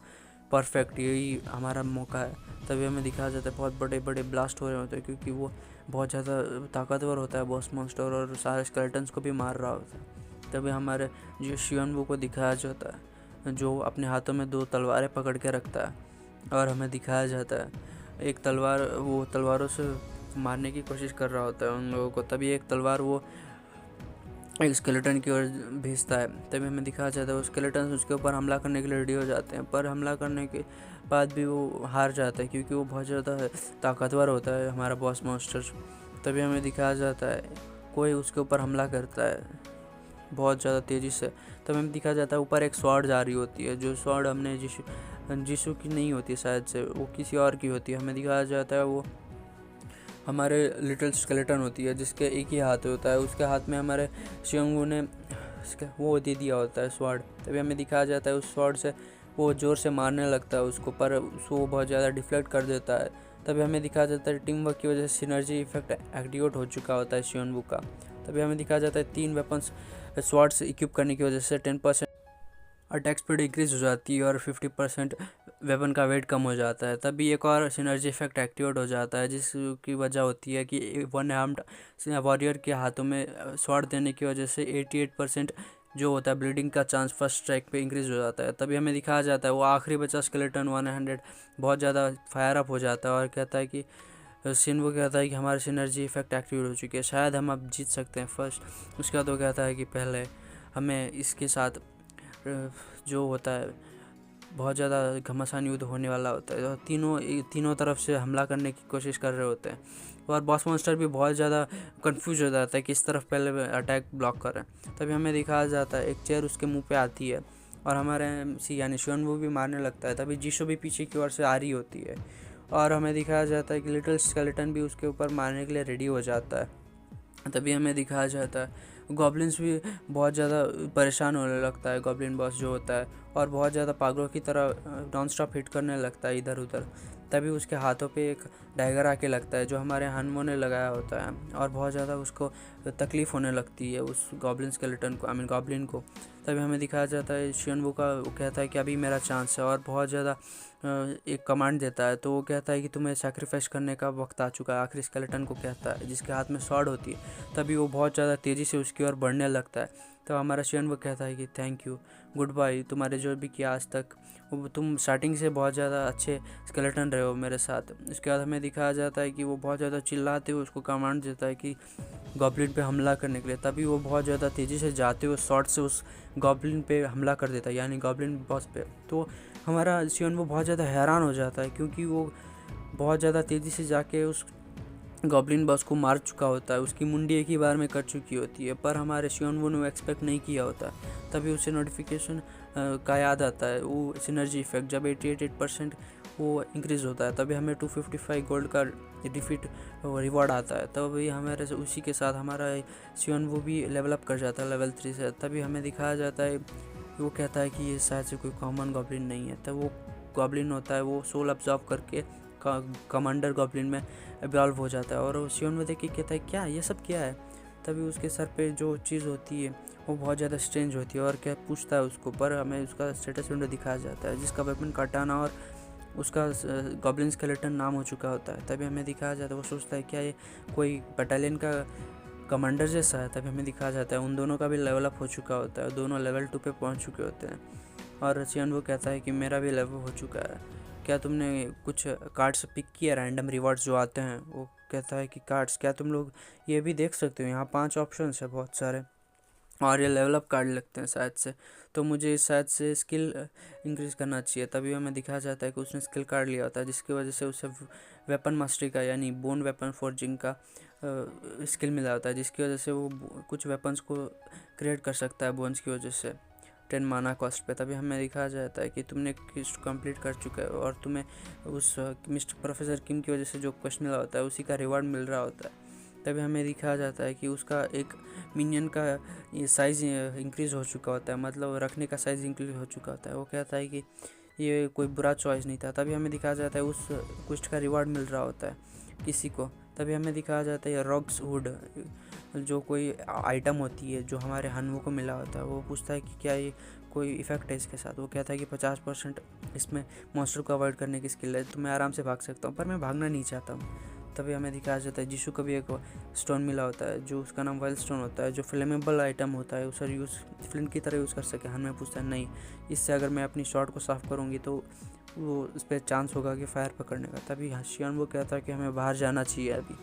परफेक्ट, यही हमारा मौका है। तभी हमें दिखाया जाता है बहुत बड़े बड़े ब्लास्ट हो रहे होते हैं क्योंकि वो बहुत ज़्यादा ताकतवर होता है बॉस मॉन्स्टर और सारे स्केलेटन्स को भी मार रहा होता है। तभी हमारे जो शियनवू को दिखाया जाता है जो अपने हाथों में 2 तलवारें पकड़ के रखता है और हमें दिखाया जाता है एक तलवार वो तलवारों से मारने की कोशिश कर रहा होता है उन लोगों को। तभी एक तलवार वो एक स्केलेटन की ओर भेजता है। तभी हमें दिखाया जाता है वो स्केलेटन उसके ऊपर हमला करने के लिए रेडी हो जाते हैं, पर हमला करने के बाद भी वो हार जाता है क्योंकि वो बहुत ज़्यादा ताकतवर होता है हमारा बॉस मॉन्स्टर। तभी हमें दिखाया जाता है कोई उसके ऊपर हमला करता है बहुत ज़्यादा तेज़ी से। तब हमें दिखाया जाता है ऊपर एक स्वॉर्ड जा रही होती है, जो स्वॉर्ड हमने जीशू की नहीं होती शायद से, वो किसी और की होती है। हमें दिखाया जाता है वो हमारे लिटिल स्केलेटन होती है जिसके एक ही हाथ होता है, उसके हाथ में हमारे शियंगू ने वो दे दिया होता है स्वॉर्ड। तभी हमें दिखाया जाता है उस स्वॉर्ड से वो ज़ोर से मारने लगता है उसको, पर उसको बहुत ज़्यादा डिफ्लेक्ट कर देता है। तभी हमें दिखाया जाता है टीम वर्क की वजह से सिनर्जी इफेक्ट एक्टिवेट हो चुका होता है शियनवू का। तभी हमें दिखाया जाता है 3 वेपन्स स्वॉर्ड्स इक्विप करने की वजह से 10% अटैक स्पीड इंक्रीज हो जाती है और 50% वेपन का वेट कम हो जाता है। तभी एक और सिनर्जी इफेक्ट एक्टिवेट हो जाता है जिसकी वजह होती है कि 1 आर्म्ड वॉरियर के हाथों में स्वॉर्ड देने की वजह से 88% जो होता है ब्लीडिंग का चांस फर्स्ट स्ट्राइक पे इंक्रीज हो जाता है। तभी हमें दिखाया जाता है वो आखिरी बचा स्केलेटन 100 बहुत ज़्यादा फायर अप हो जाता है और कहता है कि शिनवू कहता है कि हमारी सिनर्जी इफेक्ट एक्टिवेट हो चुकी है, शायद हम अब जीत सकते हैं फर्स्ट। उसके बाद वो कहता है कि पहले हमें इसके साथ जो होता है बहुत ज़्यादा घमासान युद्ध होने वाला होता है और तीनों तरफ से हमला करने की कोशिश कर रहे होते हैं और बॉस मॉन्स्टर भी बहुत ज़्यादा कंफ्यूज हो जाता है किस तरफ पहले अटैक ब्लॉक करें। तभी हमें दिखाया जाता है एक चेयर उसके मुंह पे आती है और हमारे एमसी यानी शियनवू भी मारने लगता है। तभी जीशो भी पीछे की ओर से आ रही होती है और हमें दिखाया जाता है कि लिटिल स्केलेटन भी उसके ऊपर मारने के लिए रेडी हो जाता है। तभी हमें दिखाया जाता है गॉब्लिन्स भी बहुत ज़्यादा परेशान होने लगता है गॉब्लिन बॉस जो होता है और बहुत ज़्यादा पागलों की तरह नॉन स्टॉप हिट करने लगता है इधर उधर। तभी उसके हाथों पे एक डैगर आके लगता है जो हमारे हनुमो ने लगाया होता है और बहुत ज़्यादा उसको तकलीफ़ होने लगती है उस गॉब्लिन स्केलेटन को गॉब्लिन को। तभी हमें दिखाया जाता है शियनवू का वो कहता है कि अभी मेरा चांस है और बहुत ज़्यादा एक कमांड देता है। तो वो कहता है कि तुम्हें सैक्रिफाइस करने का वक्त आ चुका है, आखिरी स्केलेटन को कहता है जिसके हाथ में स्वॉर्ड होती है। तभी वो बहुत ज़्यादा तेज़ी से उसकी ओर बढ़ने लगता है। तो हमारा शियनवू कहता है कि थैंक यू, गुड बाय, तुम्हारे जो भी किया आज तक, वो तुम स्टार्टिंग से बहुत ज़्यादा अच्छे स्केलेटन रहे हो मेरे साथ। उसके बाद हमें दिखाया जाता है कि वो बहुत ज़्यादा चिल्लाते हुए उसको कमांड देता है कि गॉब्लिन पे हमला करने के लिए। तभी वो बहुत ज़्यादा तेज़ी से जाते हुए शॉट से उस गॉब्लिन पे हमला कर देता है यानी गॉब्लिन बॉस पे। तो हमारा शियनवू बहुत ज़्यादा हैरान हो जाता है क्योंकि वो बहुत ज़्यादा तेज़ी से जाके उस गॉब्लिन बॉस को मार चुका होता है, उसकी मुंडी एक ही बार में कट चुकी होती है, पर हमारे शियोनवू ने एक्सपेक्ट नहीं किया होता। तभी उसे नोटिफिकेशन का याद आता है, वो सिनर्जी इफेक्ट जब 88% वो इंक्रीज़ होता है, तभी हमें 255 गोल्ड का डिफीट रिवॉर्ड आता है। तभी हमारे उसी के साथ हमारा शियोनवू भी लेवल अप कर जाता है लेवल 3 से। तभी हमें दिखाया जाता है, वो कहता है कि ये शायद से कोई कॉमन गॉब्लिन नहीं है। तब वो गॉब्लिन होता है, वो सोल अब्जॉर्ब करके कमांडर गॉब्लिन में इवॉल्व हो जाता है। और शियोनवू देख के कहता है क्या ये सब क्या है। तभी उसके सर पे जो चीज़ होती है वो बहुत ज़्यादा स्ट्रेंज होती है और क्या पूछता है उसको, पर हमें उसका स्टेटस विंडो दिखाया जाता है जिसका वेपन काटाना और उसका गॉब्लिन स्केलेटन नाम हो चुका होता है। तभी हमें दिखाया जाता है, वो सोचता है क्या ये कोई बटालियन का कमांडर जैसा है। तभी हमें दिखाया जाता है उन दोनों का भी लेवल अप हो चुका होता है, दोनों लेवल 2 पे पहुंच चुके होते हैं। और शियोनवू कहता है कि मेरा भी लेवल हो चुका है, क्या तुमने कुछ कार्ड्स पिक किया रैंडम रिवॉर्ड्स जो आते हैं। वो कहता है कि कार्ड्स क्या तुम लोग ये भी देख सकते हो, यहाँ 5 ऑप्शंस है बहुत सारे, और ये लेवल अप कार्ड लगते हैं शायद से, तो मुझे शायद से स्किल इंक्रीज़ करना चाहिए। तभी हमें दिखाया जाता है कि उसने स्किल कार्ड लिया होता है जिसकी वजह से उसे वेपन मास्टरी का यानी बोन वेपन फोर्जिंग का स्किल मिला होता है, जिसकी वजह से वो कुछ वेपन्स को क्रिएट कर सकता है बोन्स की वजह से 10 माना कॉस्ट पे। तभी हमें दिखाया जाता है कि तुमने क्वेस्ट कंप्लीट कर चुका है और तुम्हें उस मिस्टर प्रोफेसर किम की वजह से जो क्वेस्ट मिला होता है उसी का रिवार्ड मिल रहा होता है। तभी हमें दिखाया जाता है कि उसका एक मिनियन का ये साइज़ इंक्रीज़ हो चुका होता है, मतलब रखने का साइज़ इंक्रीज़ हो चुका होता है। वो कहता है कि ये कोई बुरा चॉइस नहीं था। तभी हमें दिखाया जाता है उस क्वेस्ट का रिवार्ड मिल रहा होता है किसी को। तभी हमें दिखाया जाता है ये रॉक्स वुड जो कोई आइटम होती है जो हमारे हनवू को मिला होता है। वो पूछता है कि क्या ये कोई इफेक्ट है इसके साथ। वो कहता है कि 50% इसमें मॉन्स्टर को अवॉइड करने की स्किल है, तो मैं आराम से भाग सकता हूँ, पर मैं भागना नहीं चाहता हूँ। तभी हमें दिखाया जाता है जीशू को भी एक स्टोन मिला होता है जो उसका नाम वाइल्ड स्टोन होता है, जो फ्लेमेबल आइटम होता है, उसे यूज़ फ्लिंट की तरह यूज़ कर सके। हमें पूछता है नहीं, इससे अगर मैं अपनी शॉट को साफ़ करूँगी तो वो उस पर चांस होगा कि फायर पकड़ने का। तभी शियोनवू कहता है कि हमें बाहर जाना चाहिए अभी।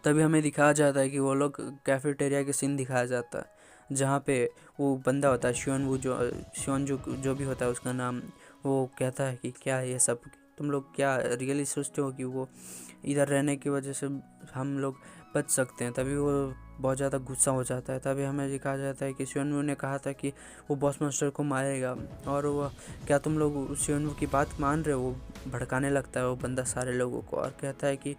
तभी हमें दिखाया जाता है कि वो लोग कैफेटेरिया के सीन दिखाया जाता है जहाँ पे वो बंदा होता है शियोनवू जो भी होता है उसका नाम। वो कहता है कि क्या ये सब तुम लोग क्या रियली सोचते हो कि वो इधर रहने की वजह से हम लोग बच सकते हैं। तभी वो बहुत ज़्यादा गुस्सा हो जाता है। तभी हमें दिखाया जाता है कि शियोनवू ने कहा था कि वो बॉस मास्टर को मारेगा, और वो क्या तुम लोग शियोनवू की बात मान रहे हो। वो भड़काने लगता है वो बंदा सारे लोगों को और कहता है कि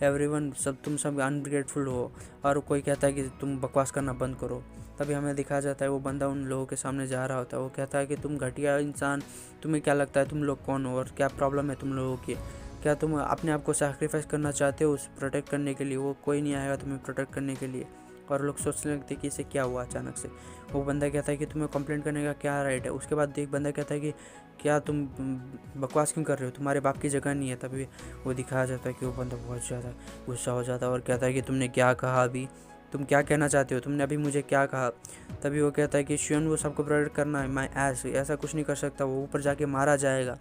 एवरीवन तुम सब अनग्रेटफुल हो, और कोई कहता है कि तुम बकवास करना बंद करो। तभी हमें दिखाया जाता है वो बंदा उन लोगों के सामने जा रहा होता है। वो कहता है कि तुम घटिया इंसान, तुम्हें क्या लगता है तुम लोग कौन हो और क्या प्रॉब्लम है तुम लोगों की, क्या तुम अपने आप को सैक्रिफाइस करना चाहते हो उस प्रोटेक्ट करने के लिए। वो कोई नहीं आएगा तुम्हें प्रोटेक्ट करने के लिए। और लोग सोचने लगते कि इसे क्या हुआ अचानक से। वो बंदा कहता है कि तुम्हें कंप्लेंट करने का क्या राइट है। उसके बाद एक बंदा कहता है कि क्या तुम बकवास क्यों कर रहे हो, तुम्हारे बाप की जगह नहीं है। तभी वो दिखाया जाता है कि वो बंदा बहुत ज़्यादा गुस्सा हो जाता है और कहता है कि तुमने क्या कहा, अभी तुम क्या कहना चाहते हो, तुमने अभी मुझे क्या कहा। तभी वो कहता है कि शियोनवू सबको प्रोटेक्ट करना है, मैं ऐसा कुछ नहीं कर सकता, वो ऊपर जाके मारा जाएगा,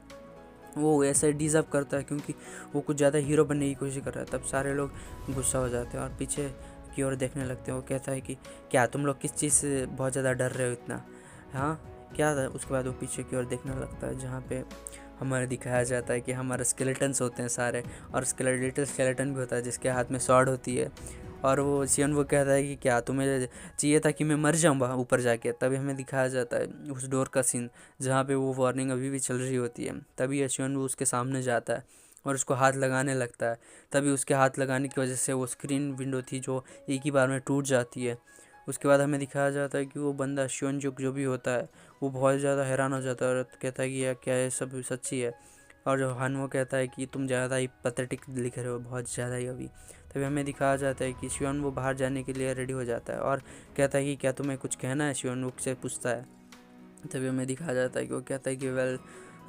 वो ऐसे डिज़र्व करता है क्योंकि वो कुछ ज़्यादा हीरो बनने की कोशिश कर रहा है। तब सारे लोग गुस्सा हो जाते हैं और पीछे की ओर देखने लगते हैं। वो कहता है कि क्या तुम लोग किस चीज़ से बहुत ज़्यादा डर रहे हो इतना, हाँ क्या था। उसके बाद वो पीछे की ओर देखने लगता है जहाँ पे हमारे दिखाया जाता है कि हमारे स्केलेटन्स होते हैं सारे, और लिटिल स्केलेटन भी होता है जिसके हाथ में स्वॉर्ड होती है। और वो शियोनवू कहता है कि क्या तुम्हें चाहिए था कि मैं मर जाऊँ वहाँ ऊपर जाके। तभी हमें दिखाया जाता है उस डोर का सीन जहाँ पे वो वार्निंग अभी भी चल रही होती है। तभी शियोनवू उसके सामने जाता है और उसको हाथ लगाने लगता है। तभी उसके हाथ लगाने की वजह से वो स्क्रीन विंडो थी जो एक ही बार में टूट जाती है। उसके बाद हमें दिखाया जाता है कि वो बंदा शियोनजुक जो भी होता है वो बहुत ज़्यादा हैरान हो जाता है और कहता है कि यार क्या ये सब सच्ची है। और जो हनवो कहता है कि तुम ज़्यादा ही पैथेटिक लिख रहे हो, बहुत ज़्यादा ही अभी। तभी हमें दिखाया जाता है कि शियोनवू बाहर जाने के लिए रेडी हो जाता है और कहता है कि क्या तुम्हें कुछ कहना है, शियोनवू से पूछता है। तभी हमें दिखाया जाता है कि वो कहता है कि वेल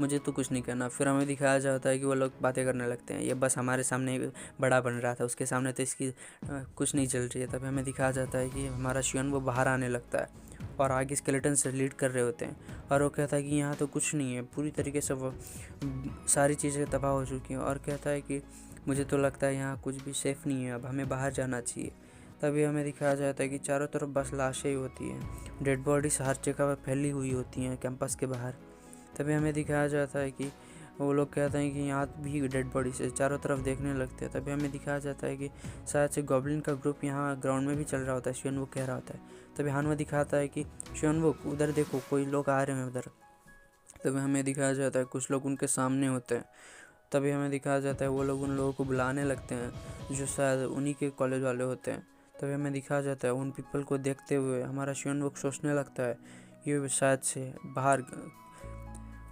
मुझे तो कुछ नहीं कहना। फिर हमें दिखाया जाता है कि वो लोग बातें करने लगते हैं, ये बस हमारे सामने बड़ा बन रहा था, उसके सामने तो इसकी कुछ नहीं चल रही है। तभी हमें दिखाया जाता है कि हमारा शियोनवू बाहर आने लगता है और आगे स्केलेटन से लीड कर रहे होते हैं। और वो कहता है कि यहाँ तो कुछ नहीं है, पूरी तरीके से वो सारी चीज़ें तबाह हो चुकी हैं। और कहता है कि मुझे तो लगता है यहाँ कुछ भी सेफ़ नहीं है, अब हमें बाहर जाना चाहिए। तभी हमें दिखाया जाता है कि चारों तरफ बस लाशें ही होती हैं, डेड बॉडीज हर जगह पर फैली हुई होती हैं कैंपस के बाहर। तभी हमें दिखाया जाता है कि वो लोग कहते हैं कि यहाँ भी डेड बॉडी से चारों तरफ देखने लगते हैं। तभी हमें दिखाया जाता है कि शायद से गॉब्लिन का ग्रुप यहाँ ग्राउंड में भी चल रहा होता है, शियोनवुक कह रहा होता है। तभी हानवा दिखाता है कि शियोनवुक उधर देखो, कोई लोग आ रहे हैं उधर। तभी हमें दिखाया जाता है कुछ लोग उनके सामने होते हैं। तभी हमें दिखाया जाता है वो लोग उन लोगों को बुलाने लगते हैं जो शायद उन्हीं के कॉलेज वाले होते हैं। तभी हमें दिखाया जाता है उन पीपल को देखते हुए हमारा शियोनवुक सोचने लगता है ये शायद से बाहर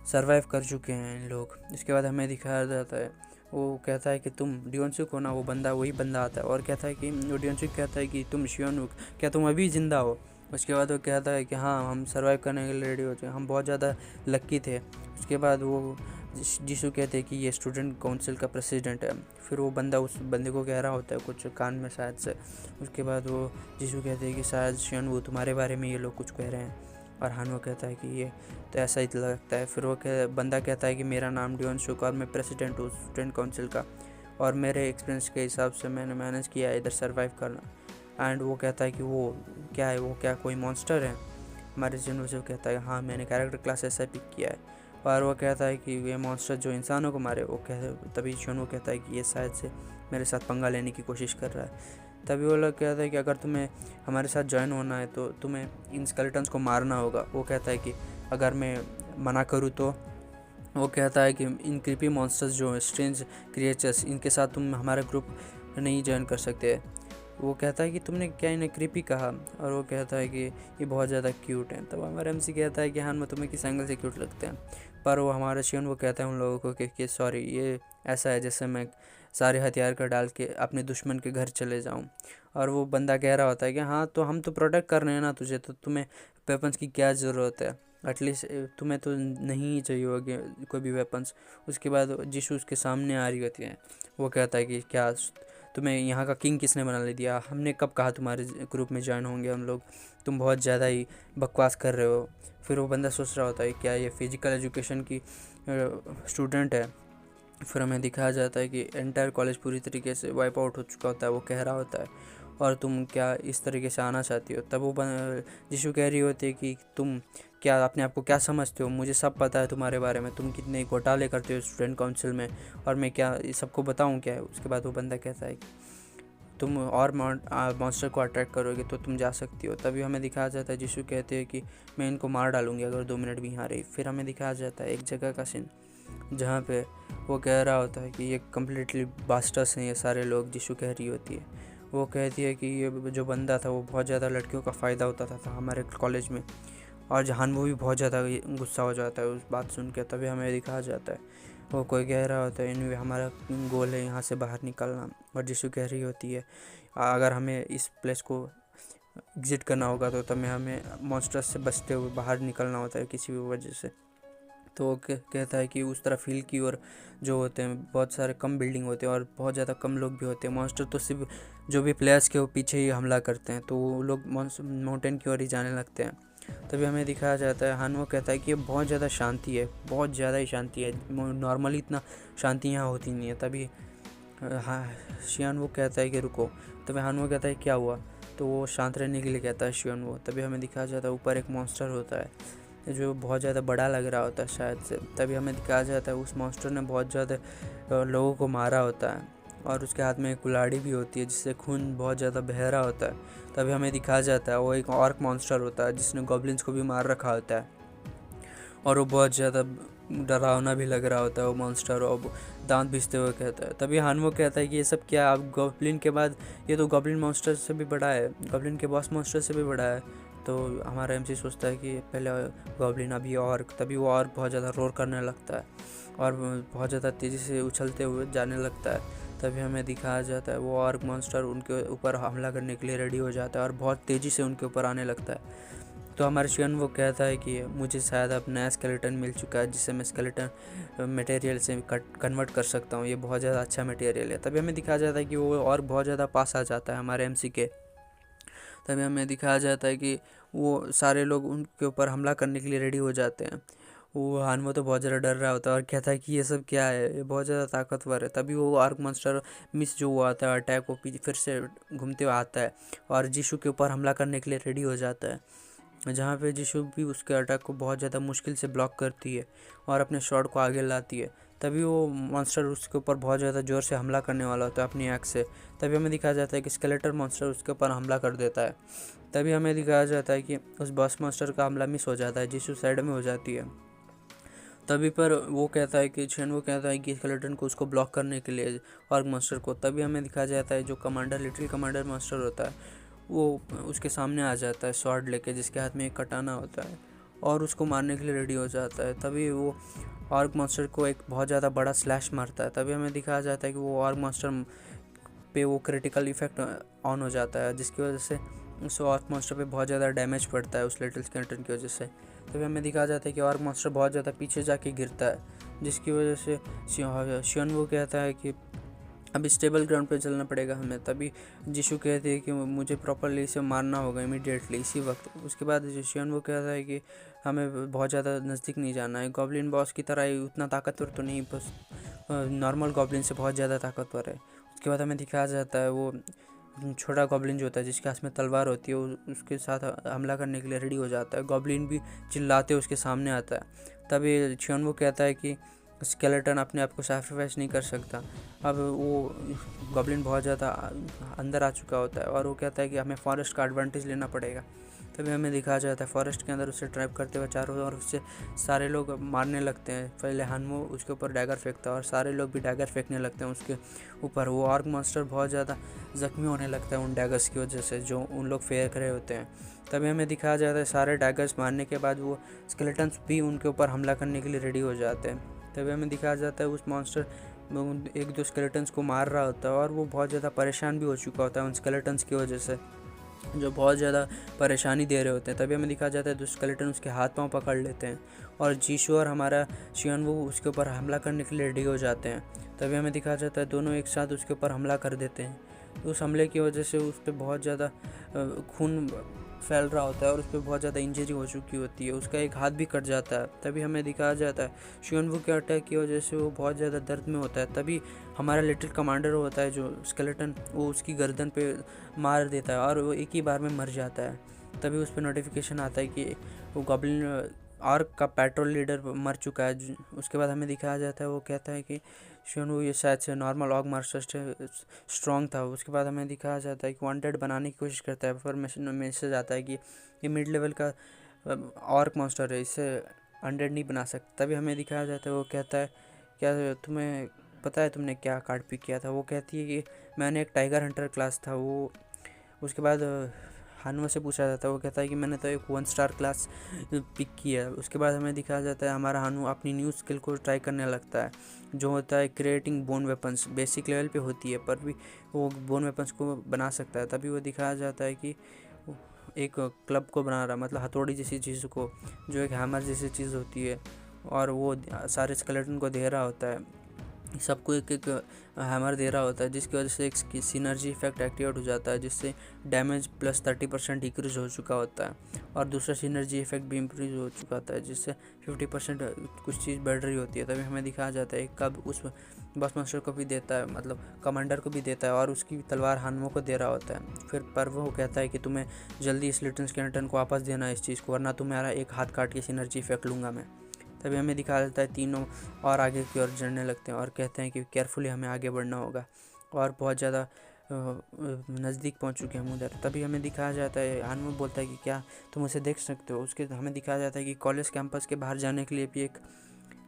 सरवाइव कर चुके हैं इन लोग। इसके बाद हमें दिखाया जाता है वो कहता है कि तुम डियोनसुक हो ना, वो बंदा वही बंदा आता है और कहता है कि वो डियोनसुक कहता है कि तुम शियोनवुक, क्या तुम अभी ज़िंदा हो? उसके बाद वो कहता है कि हाँ, हम सरवाइव करने के लिए रेडी हो जाए, हम बहुत ज़्यादा लक्की थे। उसके बाद वो जीसू कहते हैं कि ये स्टूडेंट काउंसिल का प्रेसिडेंट है। फिर वो बंदा उस बंदे को कह रहा होता है कुछ कान में शायद से। उसके बाद वो जीसू कहते हैं कि शायद शियोनवुक तुम्हारे बारे में ये लोग कुछ कह रहे हैं। और हानवा कहता है कि ये तो ऐसा ही लगता है। फिर वो बंदा कहता है कि मेरा नाम डियोनसुक और मैं प्रेसिडेंट हूँ स्टूडेंट काउंसिल का, और मेरे एक्सपीरियंस के हिसाब से मैंने मैनेज किया है इधर सरवाइव करना। एंड वो कहता है कि वो क्या है, वो क्या कोई मॉन्स्टर है? हमारे जिनों कहता है हाँ, मैंने कैरेक्टर क्लास ऐसा पिक किया है। और वो कहता है कि ये मॉन्स्टर जो इंसानों को मारे, वो तभी शियोनवुक वो कहता है कि ये शायद से मेरे साथ पंगा लेने की कोशिश कर रहा है। तभी वो लोग कहता है कि अगर तुम्हें हमारे साथ ज्वाइन होना है तो तुम्हें इन स्केलेटन्स को मारना होगा। वो कहता है कि अगर मैं मना करूँ तो? वो कहता है कि इन क्रीपी मॉन्स्टर्स जो स्ट्रेंज क्रिएचर्स, इनके साथ तुम हमारा ग्रुप नहीं ज्वाइन कर सकते। वो कहता है कि तुमने क्या इन्हें क्रीपी कहा? और वो कहता है कि ये बहुत ज़्यादा क्यूट है। तब हमारा एमसी कहता है कि हाँ, मैं तुम्हें किस एंगल से क्यूट लगते हैं? पर वो हमारा शियोन वो कहता है उन लोगों को कि सॉरी, ये ऐसा है जैसे मैं सारे हथियार कर डाल के अपने दुश्मन के घर चले जाऊं। और वो बंदा कह रहा होता है कि हाँ, तो हम तो प्रोटेक्ट कर रहे हैं ना तुझे, तो तुम्हें वेपन्स की क्या ज़रूरत है? एटलीस्ट तुम्हें तो नहीं चाहिए होगी कोई भी वेपन्स। उसके बाद जीशू उसके सामने आ रही होती है। वो कहता है कि क्या तुम्हें यहाँ का किंग किसने बना ले दिया? हमने कब कहा तुम्हारे ग्रुप में ज्वाइन होंगे हम लोग? तुम बहुत ज़्यादा ही बकवास कर रहे हो। फिर वो बंदा सोच रहा होता है क्या ये फिजिकल एजुकेशन की स्टूडेंट है? फिर हमें दिखाया जाता है कि एंटायर कॉलेज पूरी तरीके से वाइप आउट हो चुका होता है। वो कह रहा होता है और तुम क्या इस तरीके से आना चाहती हो? तब वो जीशू कह रही होती है कि तुम क्या अपने आप को क्या समझते हो? मुझे सब पता है तुम्हारे बारे में, तुम कितने घोटाले करते हो स्टूडेंट काउंसिल में, और मैं क्या सबको बताऊं क्या है? उसके बाद वो बंदा कहता है कि तुम और मॉन्स्टर को अट्रैक्ट करोगे तो तुम जा सकती हो। तभी हमें दिखाया जाता है जीशू कहते हैं कि मैं इनको मार डालूंगी अगर 2 मिनट भी यहाँ रही। फिर हमें दिखाया जाता है एक जगह का सीन जहाँ पे वो कह रहा होता है कि ये कम्प्लीटली बास्टर्स हैं ये सारे लोग। जीशू कह रही होती है, वो कहती है कि ये जो बंदा था वो बहुत ज़्यादा लड़कियों का फ़ायदा उठाता था हमारे कॉलेज में। और जहान वो भी बहुत ज़्यादा गुस्सा हो जाता है उस बात सुन के। तभी हमें दिखाया जाता है वो कोई कह रहा होता है एनीवे हमारा गोल है यहाँ से बाहर निकलना। और जीशू कह रही होती है अगर हमें इस प्लेस को एग्ज़िट करना होगा तो तब हमें मॉन्स्टर्स से बचते हुए बाहर निकलना होता है किसी भी वजह से। तो वो कहता है कि उस तरफ हिल की ओर जो होते हैं बहुत सारे कम बिल्डिंग होते हैं और बहुत ज़्यादा कम लोग भी होते हैं। मॉन्स्टर तो सिर्फ जो भी प्लेयर्स के वो पीछे ही हमला करते हैं, तो वो लोग माउंटेन की ओर ही जाने लगते हैं। तभी हमें दिखाया जाता है हानवो कहता है कि ये बहुत ज़्यादा शांति है, बहुत ज़्यादा ही शांति है, नॉर्मली इतना शांति यहाँ होती नहीं है। तभी हाँ, शियानवो कहता है कि रुको। तभी हानवो कहता है क्या हुआ? तो वो शांत रहने के लिए कहता है शियानवो। तभी हमें दिखाया जाता है ऊपर एक मॉन्स्टर होता है जो बहुत ज़्यादा बड़ा लग रहा होता है शायद से। तभी हमें दिखाया जाता है उस मॉन्स्टर ने बहुत ज़्यादा लोगों को मारा होता है और उसके हाथ में एक कुल्हाड़ी भी होती है जिससे खून बहुत ज़्यादा बह रहा होता है। तभी हमें दिखाया जाता है वो एक ऑर्क मॉन्स्टर होता है जिसने गॉब्लिन्स को भी मार रखा होता है और वो बहुत ज़्यादा डरावना भी लग रहा होता है वो मॉन्स्टर, और दांत भींचते हुए कहता है। तभी हानवो कहता है कि ये सब क्या, आप गॉब्लिन के बाद ये तो गॉब्लिन मॉन्स्टर से भी बड़ा है, गॉब्लिन के बॉस मॉन्स्टर से भी बड़ा है। तो हमारा एमसी सोचता है कि पहले गॉब्लिन अभी ऑर्क। तभी वो ऑर्क बहुत ज़्यादा रोर करने लगता है और बहुत ज़्यादा तेज़ी से उछलते हुए जाने लगता है। तभी हमें दिखाया जाता है वो ऑर्क मॉन्स्टर उनके ऊपर हमला करने के लिए रेडी हो जाता है और बहुत तेज़ी से उनके ऊपर आने लगता है। तो हमारे शियन वो कहता है कि मुझे शायद अब नया स्केलेटन मिल चुका है जिससे मैं स्केलेटन मटेरियल से कन्वर्ट कर सकता हूँ, ये बहुत ज़्यादा अच्छा मटेरियल है। तभी हमें दिखाया जाता है कि वो और बहुत ज़्यादा पास आ जाता है हमारे एमसी के। तभी हमें दिखाया जाता है कि वो सारे लोग उनके ऊपर हमला करने के लिए रेडी हो जाते हैं। वो हानवो तो बहुत ज़्यादा डर रहा होता है और कहता है कि ये सब क्या है, ये बहुत ज़्यादा ताकतवर है। तभी वो आर्क मॉन्स्टर मिस जो हुआ था अटैक, वो फिर से घूमते हुए आता है और जीशू के ऊपर हमला करने के लिए रेडी हो जाता है, जहाँ पे जीशू भी उसके अटैक को बहुत ज़्यादा मुश्किल से ब्लॉक करती है और अपने शॉट को आगे लाती है। तभी वो मॉन्स्टर उसके ऊपर बहुत ज़्यादा ज़ोर से हमला करने वाला होता है अपनी एक्स से। तभी हमें दिखाया जाता है कि स्केलेटर मॉन्स्टर उसके ऊपर हमला कर देता है। तभी हमें दिखाया जाता है कि उस बॉस मॉन्स्टर का हमला मिस हो जाता है, जिसू साइड में हो जाती है। तभी पर वो कहता है कि शेन वो कहता है कि स्केलेटन को उसको ब्लॉक करने के लिए ऑर्ग मॉन्स्टर को। तभी हमें दिखाया जाता है जो कमांडर लिटिल कमांडर मॉन्स्टर होता है वो उसके सामने आ जाता है स्वॉर्ड लेके, जिसके हाथ में एक कटाना होता है, और उसको मारने के लिए रेडी हो जाता है। तभी वो ऑर्ग मॉन्स्टर को एक बहुत ज़्यादा बड़ा स्लैश मारता है। तभी हमें दिखाया जाता है कि वो ऑर्ग मॉन्स्टर पे वो क्रिटिकल इफेक्ट ऑन हो जाता है, जिसकी वजह से उस ऑर्ग मॉन्स्टर पे बहुत ज़्यादा डैमेज पड़ता है उस लिटिल स्केलेटन की वजह से। तभी हमें दिखाया जाता है कि ऑर्ग मॉन्स्टर बहुत ज़्यादा पीछे जाके गिरता है, जिसकी वजह से शियन वो कहता है कि अब स्टेबल ग्राउंड पे चलना पड़ेगा हमें। तभी जिशु कहती है कि मुझे प्रॉपरली इसे मारना होगा इमीडिएटली इसी वक्त। उसके बाद शियन वो कहता है कि हमें बहुत ज़्यादा नज़दीक नहीं जाना है, गॉब्लिन बॉस की तरह ही उतना ताकतवर तो नहीं, बस नॉर्मल गॉब्लिन से बहुत ज़्यादा ताकतवर है। उसके बाद हमें दिखाया जाता है वो छोटा गॉब्लिन जो होता है जिसके हाथ में तलवार होती है, उसके साथ हमला करने के लिए रेडी हो जाता है। गॉब्लिन भी चिल्लाते उसके सामने आता है। तभी शियन वो कहता है कि स्केलेटन अपने आप को सैक्रिफाइस नहीं कर सकता। अब वो गॉब्लिन बहुत ज़्यादा अंदर आ चुका होता है और वो कहता है कि हमें फॉरेस्ट का एडवांटेज लेना पड़ेगा। तभी हमें दिखाया जाता है फॉरेस्ट के अंदर उसे ट्रैप करते हुए चारों ओर उससे सारे लोग मारने लगते हैं। पहले हानमो उसके ऊपर डैगर फेंकता है और सारे लोग भी डैगर फेंकने लगते हैं उसके ऊपर। वो ऑर्ग मॉन्स्टर बहुत ज़्यादा ज़ख्मी होने लगता है उन डैगर्स की वजह से जो उन लोग फेंक रहे होते हैं। तभी हमें दिखाया जाता है सारे डैगर्स मारने के बाद वो स्केलेटन्स भी उनके ऊपर हमला करने के लिए रेडी हो जाते हैं। तभी हमें दिखाया जाता है उस मॉन्स्टर एक दो स्केलेटन्स को मार रहा होता है और वो बहुत ज़्यादा परेशान भी हो चुका होता है उन स्केलेटन्स की वजह से, जो बहुत ज़्यादा परेशानी दे रहे होते हैं। तभी हमें दिखाया जाता है दो स्केलेटन उसके हाथ पांव पकड़ लेते हैं और जीशु और हमारा शियन वो उसके ऊपर हमला करने के लिए रेडी हो जाते हैं। तभी हमें दिखाया जाता है दोनों एक साथ उसके ऊपर हमला कर देते हैं। उस हमले की वजह से उस पर बहुत ज़्यादा खून फैल रहा होता है और उस पर बहुत ज़्यादा इंजरी हो चुकी होती है, उसका एक हाथ भी कट जाता है। तभी हमें दिखाया जाता है शियनवू के अटैक की वजह से वो बहुत ज़्यादा दर्द में होता है। तभी हमारा लिटिल कमांडर होता है जो स्केलेटन, वो उसकी गर्दन पे मार देता है और वो एक ही बार में मर जाता है। तभी उस पर नोटिफिकेशन आता है कि वो गॉब्लिन आर्क का पेट्रोल लीडर मर चुका है। उसके बाद हमें दिखाया जाता है वो कहता है कि शियनवू ये शायद से नॉर्मल ऑग मार्शल स्ट्रॉन्ग था। उसके बाद हमें दिखाया जाता है कि वांटेड बनाने की कोशिश करता है, पर मैसेज आता है कि ये मिड लेवल का ऑर्क मॉन्स्टर है, इसे अनडेड नहीं बना सकता। तभी हमें दिखाया जाता है वो कहता है क्या तुम्हें पता है तुमने क्या कार्ड पिक किया था। वो कहती है कि मैंने एक टाइगर हंटर क्लास था वो। उसके बाद हानुआ से पूछा जाता है, वो कहता है कि मैंने तो एक 1 स्टार क्लास पिक किया है। उसके बाद हमें दिखाया जाता है हमारा हानु अपनी न्यू स्किल को ट्राई करने लगता है, जो होता है creating bone weapons. Basic level पे होती है पर भी वो बोन वेपन्स को बना सकता है। तभी वो दिखाया जाता है कि एक क्लब को बना रहा, मतलब हथौड़ी जैसी चीज़ को, जो एक हैमर जैसी चीज़ होती है, और वो सारे स्केलेटन को दे रहा होता है, सबको एक एक हैमर दे रहा होता है, जिसकी वजह से एक सिनर्जी इफेक्ट एक्टिवेट हो जाता है, जिससे डैमेज प्लस 30% डिक्रीज हो चुका होता है और दूसरा सिनर्जी इफेक्ट भी इंक्रीज हो चुका होता है, जिससे 50% कुछ चीज़ बढ़ रही होती है। तभी हमें दिखाया जाता है कब उस बॉस मास्टर को भी देता है, मतलब कमांडर को भी देता है, और उसकी तलवार हानमो को दे रहा होता है। फिर पर वो कहता है कि तुम्हें जल्दी इस लिटिल स्केलेटन को वापस देना है इस चीज़ को, वरना तुम्हारा एक हाथ काट के सिनर्जी इफेक्ट लूँगा मैं। तभी हमें दिखा देता है तीनों और आगे की ओर चढ़ने लगते हैं और कहते हैं कि केयरफुली हमें आगे बढ़ना होगा, और बहुत ज़्यादा नज़दीक पहुंच चुके हैं हम उधर। तभी हमें दिखाया जाता है, हानमो बोलता है कि क्या तुम उसे देख सकते हो। उसके हमें दिखाया जाता है कि कॉलेज कैंपस के बाहर जाने के लिए भी एक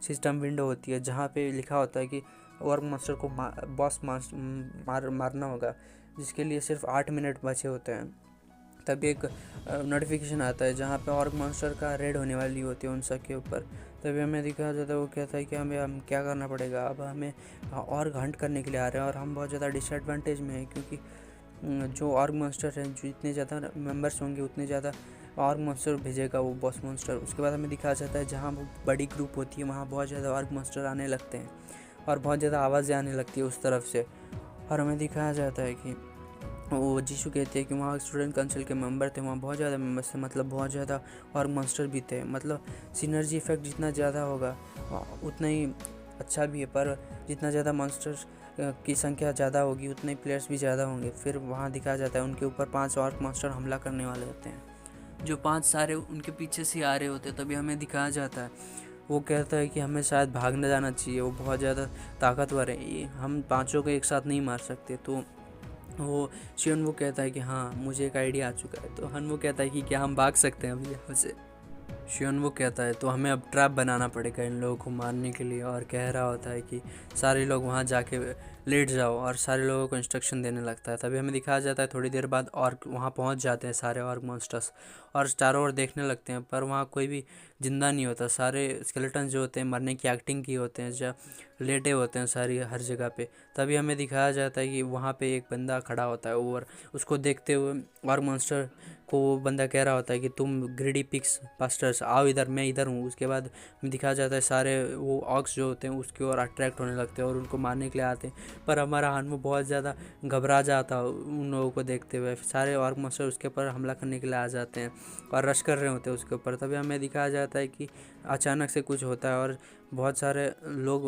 सिस्टम विंडो होती है, जहाँ पे लिखा होता है कि ऑर्ग मॉन्स्टर को बॉस मारना होगा, जिसके लिए सिर्फ 8 मिनट बचे होते हैं। तभी एक नोटिफिकेशन आता है जहाँ पे ऑर्ग मॉन्स्टर का रेड होने वाली होती है उन सब के ऊपर। तभी हमें दिखाया जाता है वो कहता है कि हम क्या करना पड़ेगा, अब हमें ऑर्ग हंट करने के लिए आ रहे हैं और हम बहुत ज़्यादा डिसएडवांटेज में हैं, क्योंकि जो ऑर्ग मॉन्स्टर हैं, जो जितने ज़्यादा मेंबर्स होंगे उतने ज़्यादा ऑर्ग मॉन्स्टर भेजेगा वो बॉस मॉन्स्टर। उसके बाद हमें दिखाया जाता है जहाँ वो बड़ी ग्रुप होती है वहाँ बहुत ज़्यादा ऑर्ग मॉन्स्टर आने लगते हैं और बहुत ज़्यादा आवाज़ें आने लगती है उस तरफ से। और हमें दिखाया जाता है कि वो जीशु कहते हैं कि वहाँ स्टूडेंट काउंसिल के मेंबर थे, वहाँ बहुत ज़्यादा मेंबर्स थे, मतलब बहुत ज़्यादा ऑर्ग मॉन्स्टर भी थे। मतलब सिनर्जी इफेक्ट जितना ज़्यादा होगा उतना ही अच्छा भी है, पर जितना ज़्यादा मॉन्स्टर्स की संख्या ज़्यादा होगी उतने ही प्लेयर्स भी ज़्यादा होंगे। फिर वहाँ दिखाया जाता है उनके ऊपर 5 ऑर्ग मॉन्स्टर हमला करने वाले होते हैं, जो 5 सारे उनके पीछे से आ रहे होते हैं। तभी हमें दिखाया जाता है वो कहता है कि हमें शायद भागने जाना चाहिए, वो बहुत ज़्यादा ताकतवर है, हम पांचों को एक साथ नहीं मार सकते। तो वो शियन वो कहता है कि हाँ मुझे एक आइडिया आ चुका है। तो हन वो कहता है कि क्या हम भाग सकते हैं अभी यहाँ से। शियन वो कहता है तो हमें अब ट्रैप बनाना पड़ेगा इन लोगों को मारने के लिए, और कह रहा होता है कि सारे लोग वहाँ जाके लेट जाओ, और सारे लोगों को इंस्ट्रक्शन देने लगता है। तभी हमें दिखाया जाता है थोड़ी देर बाद और वहाँ पहुँच जाते हैं सारे ऑर्क मॉन्स्टर्स, और चारों ओर देखने लगते हैं, पर वहाँ कोई भी जिंदा नहीं होता। सारे स्केलेटन जो होते हैं मरने की एक्टिंग की होते हैं, जब लेटे होते हैं सारी हर जगह पे। तभी हमें दिखाया जाता है कि वहाँ पे एक बंदा खड़ा होता है ओवर, उसको देखते हुए ऑर्क मॉन्स्टर को वो बंदा कह रहा होता है कि तुम ग्रीडी पिक्स पास्टर्स आओ इधर, मैं इधर हूँ। उसके बाद दिखाया जाता है सारे वो ऑक्स जो होते हैं उसकी ओर अट्रैक्ट होने लगते हैं और उनको मारने के लिए आते हैं। पर हमारा हनमो बहुत ज़्यादा घबरा जाता उन लोगों को देखते हुए। सारे ऑर्क मॉन्स्टर उसके ऊपर हमला करने के लिए आ जाते हैं और रश कर रहे होते हैं उसके ऊपर। तभी हमें दिखाया जाता है कि अचानक से कुछ होता है और बहुत सारे लोग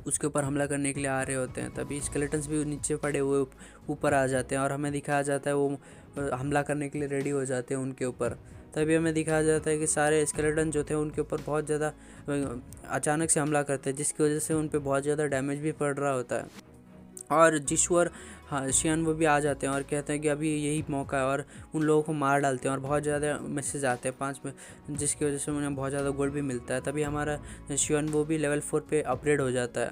उसके ऊपर हमला करने के लिए आ रहे होते हैं। तभी स्केलेटन्स भी नीचे पड़े हुए ऊपर आ जाते हैं और हमें दिखाया जाता है वो हमला करने के लिए रेडी हो जाते हैं उनके ऊपर। तभी हमें दिखाया जाता है कि सारे स्केलेटन जो थे उनके ऊपर बहुत ज़्यादा अचानक से हमला करते हैं, जिसकी वजह से उन पर बहुत ज़्यादा डैमेज भी पड़ रहा होता है। और जिशु और हाँ शियान वो भी आ जाते हैं और कहते हैं कि अभी यही मौका है, और उन लोगों को मार डालते हैं और बहुत ज़्यादा मैसेज आते हैं 5 में, जिसकी वजह से उन्हें बहुत ज़्यादा गोल्ड भी मिलता है। तभी हमारा शियान वो भी लेवल 4 पे अपग्रेड हो जाता है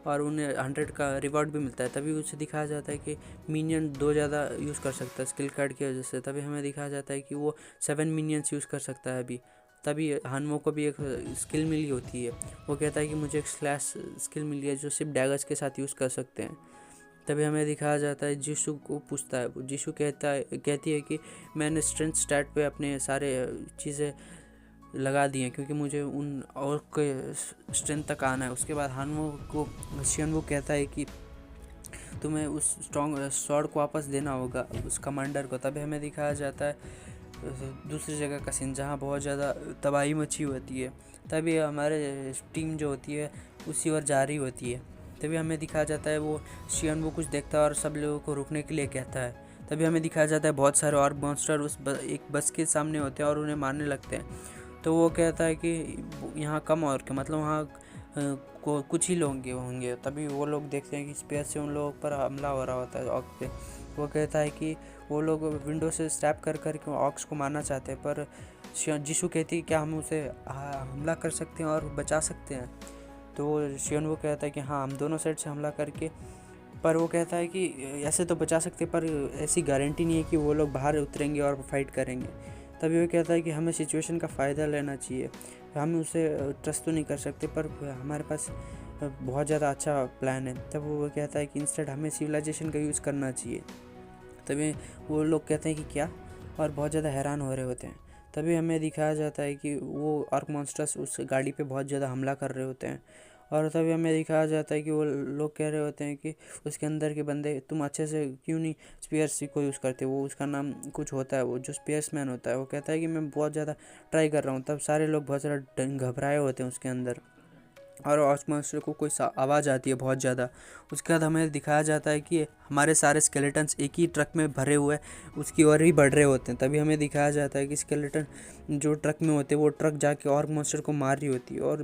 और उन्हें 100 का रिवॉर्ड भी मिलता है। तभी उसे दिखाया जाता है कि मिनियन 2 ज़्यादा यूज़ कर सकता है स्किल कार्ड की वजह से। तभी हमें दिखाया जाता है कि वो 7 मिनियंस यूज़ कर सकता है अभी। तभी हनमो को भी एक स्किल मिली होती है, वो कहता है कि मुझे एक स्लैश स्किल मिली है जो सिर्फ डैगर्स के साथ यूज़ कर सकते हैं। तभी हमें दिखाया जाता है जिशु को पूछता है, जिशु कहती है कि मैंने स्ट्रेंथ स्टैट पे अपने सारे चीज़ें लगा दी हैं क्योंकि मुझे उन और के स्ट्रेंथ तक आना है। उसके बाद हानवो को शियनवो कहता है कि तुम्हें उस स्ट्रॉन्ग स्वॉर्ड को वापस देना होगा उस कमांडर को। तभी हमें दिखाया जाता है दूसरी जगह का सीन जहाँ बहुत ज़्यादा तबाही मची होती है। तभी हमारे टीम जो होती है उसी ओर जा रही होती है। तभी हमें दिखाया जाता है वो शियनवो कुछ देखता है और सब लोगों को रुकने के लिए कहता है। तभी हमें दिखाया जाता है बहुत सारे और मॉन्स्टर उस एक बस के सामने होते हैं और उन्हें मारने लगते हैं। तो वो कहता है कि यहाँ कम और के मतलब वहाँ को कुछ ही लोग होंगे। तभी वो लोग देखते हैं कि स्पेस से उन लोगों पर हमला हो रहा होता है ऑक्स पे। वो कहता है कि वो लोग विंडो से स्टैप कर के ऑक्स को मारना चाहते हैं, पर जिशु कहती है क्या हम उसे हमला कर सकते हैं और बचा सकते हैं। तो शियन वो कहता है कि हाँ हम दोनों साइड से हमला करके, पर वो कहता है कि ऐसे तो बचा सकते पर ऐसी गारंटी नहीं है कि वो लोग बाहर उतरेंगे और फाइट करेंगे। तभी वो कहता है कि हमें सिचुएशन का फ़ायदा लेना चाहिए, हम उसे ट्रस्ट तो नहीं कर सकते पर हमारे पास बहुत ज़्यादा अच्छा प्लान है। तब वो कहता है कि इंस्टेड हमें सिविलाइजेशन का यूज़ करना चाहिए। तभी वो लोग कहते हैं कि क्या, और बहुत ज़्यादा हैरान हो रहे होते हैं। तभी हमें दिखाया जाता है कि वो ऑर्क मॉन्स्टर्स उस गाड़ी पे बहुत ज़्यादा हमला कर रहे होते हैं, और तभी हमें दिखाया जाता है कि वो लोग कह रहे होते हैं कि उसके अंदर के बंदे तुम अच्छे से क्यों नहीं स्पेयर्स को यूज़ करते। वो उसका नाम कुछ होता है, वो जो स्पेयर्स मैन होता है, वो कहता है कि मैं बहुत ज़्यादा ट्राई कर रहा हूँ। तब सारे लोग बहुत ज़्यादा घबराए होते हैं उसके अंदर, और ऑर्क मॉन्स्टर को कोई आवाज़ आती है बहुत ज़्यादा। उसके बाद हमें दिखाया जाता है कि हमारे सारे स्केलेटन्स एक ही ट्रक में भरे हुए उसकी ओर ही बढ़ रहे होते हैं। तभी हमें दिखाया जाता है कि स्केलेटन जो ट्रक में होते हैं वो ट्रक जाके ऑर्क मॉन्स्टर को मार रही होती है, और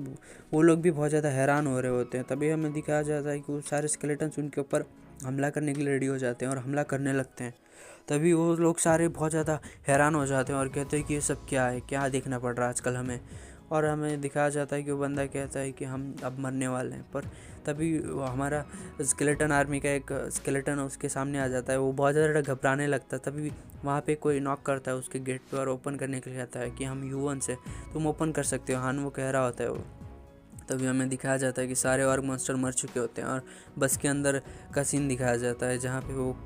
वो लोग भी बहुत ज़्यादा हैरान हो रहे होते हैं। तभी हमें दिखाया जाता है कि वो सारे स्केलेटन्स उनके ऊपर हमला करने के लिए रेडी हो जाते हैं और हमला करने लगते हैं। तभी वो लोग सारे बहुत ज़्यादा हैरान हो जाते हैं और कहते हैं कि ये सब क्या है, क्या देखना पड़ रहा है आजकल हमें। और हमें दिखाया जाता है कि वो बंदा कहता है कि हम अब मरने वाले हैं। पर तभी हमारा स्केलेटन आर्मी का एक स्केलेटन उसके सामने आ जाता है, वो बहुत ज़्यादा घबराने लगता है। तभी वहाँ पे कोई नॉक करता है उसके गेट पे और ओपन करने के लिए कहता है कि हम ह्यूमन से तुम ओपन कर सकते हो, हान वो कह रहा होता है वो। तभी हमें दिखाया जाता है कि सारे ऑर्क मॉन्स्टर मर चुके होते हैं और बस के अंदर का सीन दिखाया जाता है जहाँ पे वो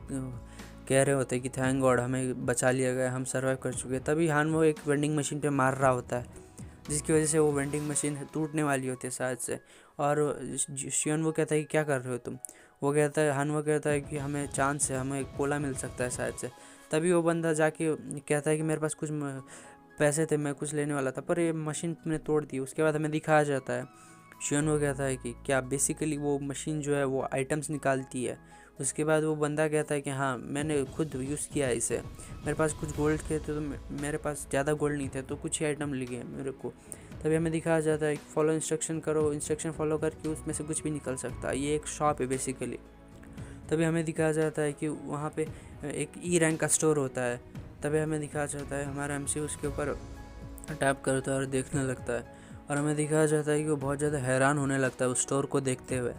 कह रहे होते हैं कि थैंक गॉड हमें बचा लिया गया, हम सर्वाइव कर चुके हैं। तभी हान वो एक वेंडिंग मशीन पे मार रहा होता है, जिसकी वजह से वो वेंडिंग मशीन टूटने वाली होती है शायद से। और शियन वो कहता है कि क्या कर रहे हो तुम। वो कहता है, हान वो कहता है कि हमें चांस है, हमें कोला मिल सकता है शायद से। तभी वो बंदा जाके कहता है कि मेरे पास कुछ पैसे थे, मैं कुछ लेने वाला था, पर ये मशीन तुमने तोड़ दी। उसके बाद हमें दिखाया जाता है शियन वो कहता है कि क्या बेसिकली वो मशीन जो है वो आइटम्स निकालती है। उसके बाद वो बंदा कहता है कि हाँ मैंने खुद यूज़ किया है इसे, मेरे पास कुछ गोल्ड थे तो मेरे पास ज़्यादा गोल्ड नहीं थे तो कुछ ही आइटम लगे मेरे को। तभी हमें दिखाया जाता है फॉलो इंस्ट्रक्शन करो, इंस्ट्रक्शन फॉलो करके उसमें से कुछ भी निकल सकता है। ये एक शॉप है बेसिकली। तभी हमें दिखाया जाता है कि वहाँ पे एक ई रैंक का स्टोर होता है। तभी हमें दिखाया जाता है हमारा एमसी उसके ऊपर टैप करता है और देखने लगता है, और हमें दिखाया जाता है कि वो बहुत ज़्यादा हैरान होने लगता है उस स्टोर को देखते हुए।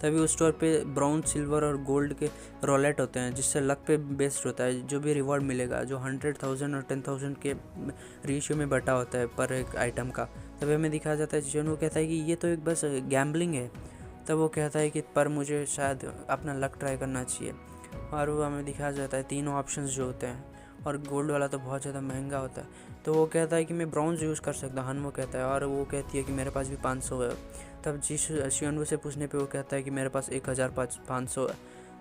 तभी उस स्टोर पे ब्राउन, सिल्वर और गोल्ड के रोलेट होते हैं, जिससे लक पे बेस्ड होता है जो भी रिवॉर्ड मिलेगा, जो 100,000 और 10,000 के रेशियो में बटा होता है पर एक आइटम का। तभी हमें दिखाया जाता है जिशन वो कहता है कि ये तो एक बस गैम्बलिंग है। तब वो कहता है कि पर मुझे शायद अपना लक ट्राई करना चाहिए, और वो हमें दिखाया जाता है तीनों ऑप्शंस जो होते हैं, और गोल्ड वाला तो बहुत ज़्यादा महंगा होता है। तो वो कहता है कि मैं ब्राउन्ज यूज़ कर सकता हूँ, वो कहता है, और वो कहती है कि मेरे पास भी 500 है। तब शियनवू से पूछने पे वो कहता है कि मेरे पास 1,500 है।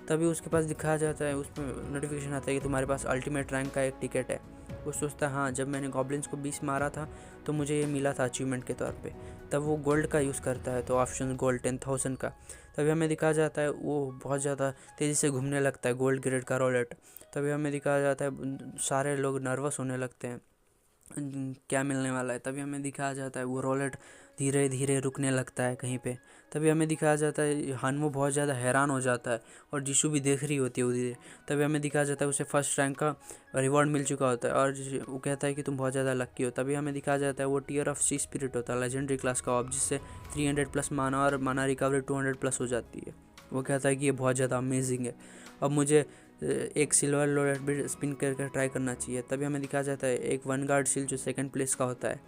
तभी उसके पास दिखाया जाता है, उसमें नोटिफिकेशन आता है कि तुम्हारे पास अल्टीमेट रैंक का एक टिकट है। वो सोचता है हाँ, जब मैंने गॉब्लिन्स को 20 मारा था तो मुझे ये मिला था अचीवमेंट के तौर पे। तब वो गोल्ड का यूज़ करता है, तो ऑप्शन गोल्ड 10,000 का। तभी हमें दिखाया जाता है वो बहुत ज़्यादा तेज़ी से घूमने लगता है गोल्ड ग्रेड का रोलेट। तभी हमें दिखाया जाता है सारे लोग नर्वस होने लगते हैं क्या मिलने वाला है। तभी हमें दिखाया जाता है वो रोलेट धीरे धीरे रुकने लगता है कहीं पे। तभी हमें दिखाया जाता है हानमो बहुत ज़्यादा हैरान हो जाता है, और जीशू भी देख रही होती है उधर। तभी हमें दिखाया जाता है उसे फर्स्ट रैंक का रिवॉर्ड मिल चुका होता है, और वो कहता है कि तुम बहुत ज़्यादा लक्की हो। तभी हमें दिखाया जाता है वो टीयर ऑफ सी स्पिरिट होता है, लेजेंडरी क्लास का ऑफ, जिससे 300+ माना और माना रिकवरी 200+ हो जाती है। वो कहता है कि ये बहुत ज़्यादा अमेजिंग है, अब मुझे एक सिल्वर लोरेट भी स्पिन करके ट्राई करना चाहिए। तभी हमें दिखाया जाता है एक वन गार्ड सील जो सेकंड प्लेस का होता है,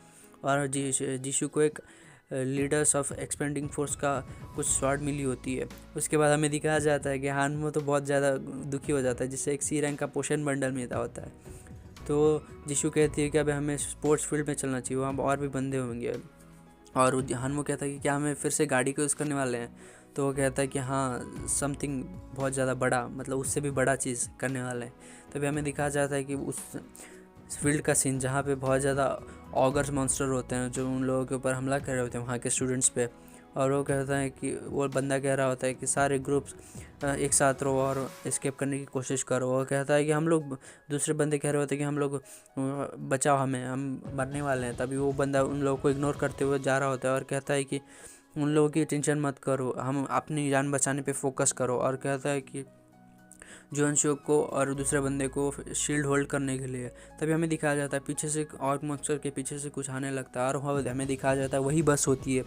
और जीशू को एक लीडर्स ऑफ एक्सपेंडिंग फोर्स का कुछ स्वॉर्ड मिली होती है। उसके बाद हमें दिखाया जाता है कि हानमो तो बहुत ज़्यादा दुखी हो जाता है, जिससे एक सी रैंक का पोशन बंडल मिलता होता है। तो जीशू कहती है कि अब हमें स्पोर्ट्स फील्ड में चलना चाहिए, वहाँ और भी बंदे होंगे। और हानमो कहता है कि क्या हमें फिर से गाड़ी को यूज़ करने वाले हैं। तो वो कहता है कि हाँ, समथिंग बहुत ज़्यादा बड़ा, मतलब उससे भी बड़ा चीज़ करने वाले हैं। तभी हमें दिखाया जाता है कि उस फील्ड का सीन जहाँ पे बहुत ज़्यादा ऑगर्स मॉन्स्टर होते हैं जो उन लोगों के ऊपर हमला कर रहे होते हैं वहाँ के स्टूडेंट्स पे। और वो कहता है कि वो बंदा कह रहा होता है कि सारे ग्रुप्स एक साथ रहो और एस्केप करने की कोशिश करो। वो कहता है कि हम लोग, दूसरे बंदे कह रहे होते हैं कि हम लोग बचाओ हमें, हम मरने वाले हैं। तभी वो बंदा उन लोगों को इग्नोर करते हुए जा रहा होता है और कहता है कि उन लोगों की टेंशन मत करो, हम अपनी जान बचाने पे फोकस करो। और कहता है कि जोनशो को और दूसरे बंदे को शील्ड होल्ड करने के लिए। तभी हमें दिखाया जाता है पीछे से ऑर्ग मॉन्स्टर के पीछे से कुछ आने लगता है, और हमें दिखाया जाता है वही बस होती है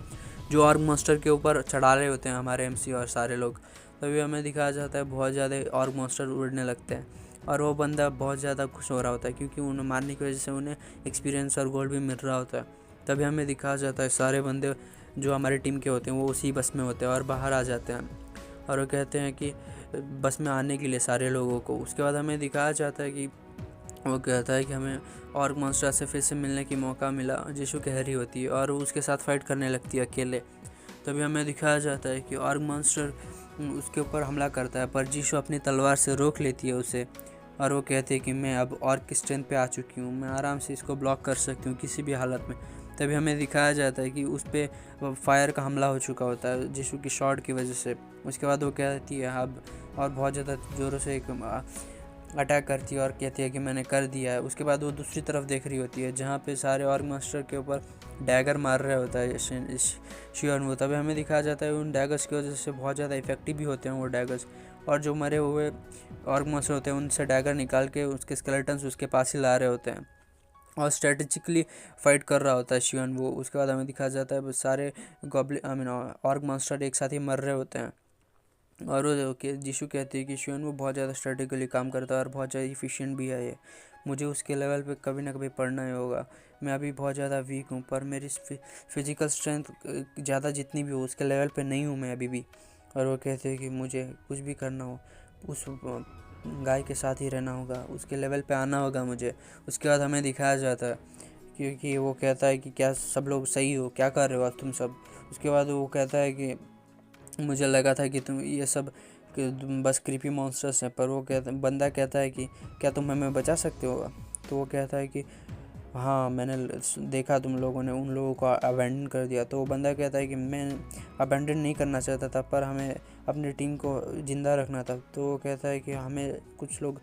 जो ऑर्ग मॉन्स्टर के ऊपर चढ़ा रहे होते हैं हमारे एमसी और सारे लोग। तभी हमें दिखाया जाता है बहुत ज़्यादा ऑर्ग मॉन्स्टर उड़ने लगते हैं, और वो बंदा बहुत ज़्यादा खुश हो रहा होता है क्योंकि उन्हें मारने की वजह से उन्हें एक्सपीरियंस और गोल्ड भी मिल रहा होता है। तभी हमें दिखाया जाता है सारे बंदे जो हमारी टीम के होते हैं वो उसी बस में होते हैं और बाहर आ जाते हैं, और वो कहते हैं कि बस में आने के लिए सारे लोगों को। उसके बाद हमें दिखाया जाता है कि वो कहता है कि हमें ऑर्ग मॉन्स्टर से फिर से मिलने की मौका मिला। जीशू कह रही होती है और उसके साथ फाइट करने लगती है अकेले। तभी हमें दिखाया जाता है कि ऑर्ग मॉन्स्टर उसके ऊपर हमला करता है, पर जीशू अपनी तलवार से रोक लेती है उसे, और वो कहती है कि मैं अब ऑर्ग की स्ट्रेंथ पे आ चुकी हूँ, मैं आराम से इसको ब्लॉक कर सकती हूँ किसी भी हालत में। तभी हमें दिखाया जाता है कि उस पर फायर का हमला हो चुका होता है जीशू की शॉट की वजह से। उसके बाद वो कहती है अब, और बहुत ज़्यादा ज़ोरों से एक अटैक करती है और कहती है कि मैंने कर दिया है। उसके बाद वो दूसरी तरफ देख रही होती है जहाँ पे सारे ऑर्ग मास्टर के ऊपर डैगर मार रहा होता है शियोन वो। तभी हमें दिखाया जाता है उन डैगर्स की वजह से बहुत ज़्यादा इफेक्टिव भी होते हैं वो डैगर्स, और जो मरे हुए ऑर्ग मास्टर होते हैं उनसे डैगर निकाल के उसके स्केलेटन्स उसके पास ही ला रहे होते हैं, और स्ट्रेटेजिकली फाइट कर रहा होता है शियोन वो। उसके बाद हमें दिखाया जाता है सारे गॉब्लिन ऑर्ग मास्टर एक साथ ही मर रहे होते हैं, और वो जीशू कहती है कि शियोन वो बहुत ज़्यादा स्ट्रेटेजिकली काम करता है और बहुत ज़्यादा इफिशिएंट भी है ये, मुझे उसके लेवल पे कभी ना कभी पढ़ना ही होगा। मैं अभी बहुत ज़्यादा वीक हूँ, पर मेरी फिज़िकल स्ट्रेंथ ज़्यादा जितनी भी हो उसके लेवल पे नहीं हूँ मैं अभी भी। और वो कहते हैं कि मुझे कुछ भी करना हो उस गाय के साथ ही रहना होगा, उसके लेवल पे आना होगा मुझे। उसके बाद हमें दिखाया जाता है क्योंकि वो कहता है कि क्या सब लोग सही हो, क्या कर रहे हो आज तुम सब। उसके बाद वो कहता है कि मुझे लगा था कि तुम ये सब बस क्रीपी मॉन्स्टर्स हैं, पर वो बंदा कहता है कि क्या तुम हमें बचा सकते हो। तो वो कहता है कि हाँ, मैंने देखा तुम लोगों ने उन लोगों को अबैंडन कर दिया। तो वो बंदा कहता है कि मैं अबैंडन नहीं करना चाहता था, पर हमें अपनी टीम को ज़िंदा रखना था। तो वो कहता है कि हमें कुछ लोग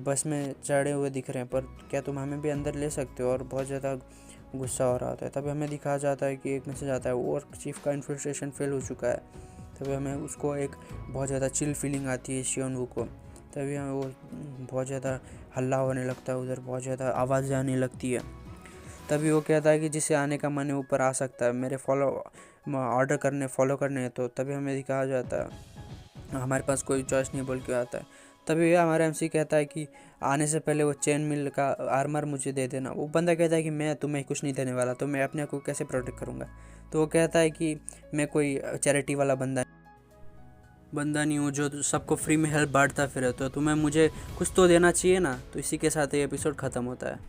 बस में चढ़े हुए दिख रहे हैं, पर क्या तुम हमें भी अंदर ले सकते हो। और बहुत ज़्यादा गुस्सा हो रहा होता है। तभी हमें दिखाया जाता है कि एक मैसेज आता है और चीफ का इन्फिल्ट्रेशन फेल हो चुका है। तभी हमें उसको एक बहुत ज़्यादा चिल फीलिंग आती है शियोनवू को। तभी हमें वो बहुत ज़्यादा हल्ला होने लगता है, उधर बहुत ज़्यादा आवाज़ आने लगती है। तभी वो कहता है कि जिसे आने का मन है ऊपर आ सकता है, मेरे फॉलो करने। तो तभी हमें दिखाया जाता है हमारे पास कोई चॉइस नहीं बोल के आता है। तभी हमारा एमसी कहता है कि आने से पहले वो चेन मिल का आर्मर मुझे दे देना। वो बंदा कहता है कि मैं तुम्हें कुछ नहीं देने वाला, तो मैं अपने को कैसे प्रोटेक्ट करूँगा। तो वो कहता है कि मैं कोई चैरिटी वाला बंदा नहीं हूँ जो सबको फ्री में हेल्प बांटता फिरे, तो तुम्हें मुझे कुछ तो देना चाहिए ना। तो इसी के साथ ये एपिसोड ख़त्म होता है।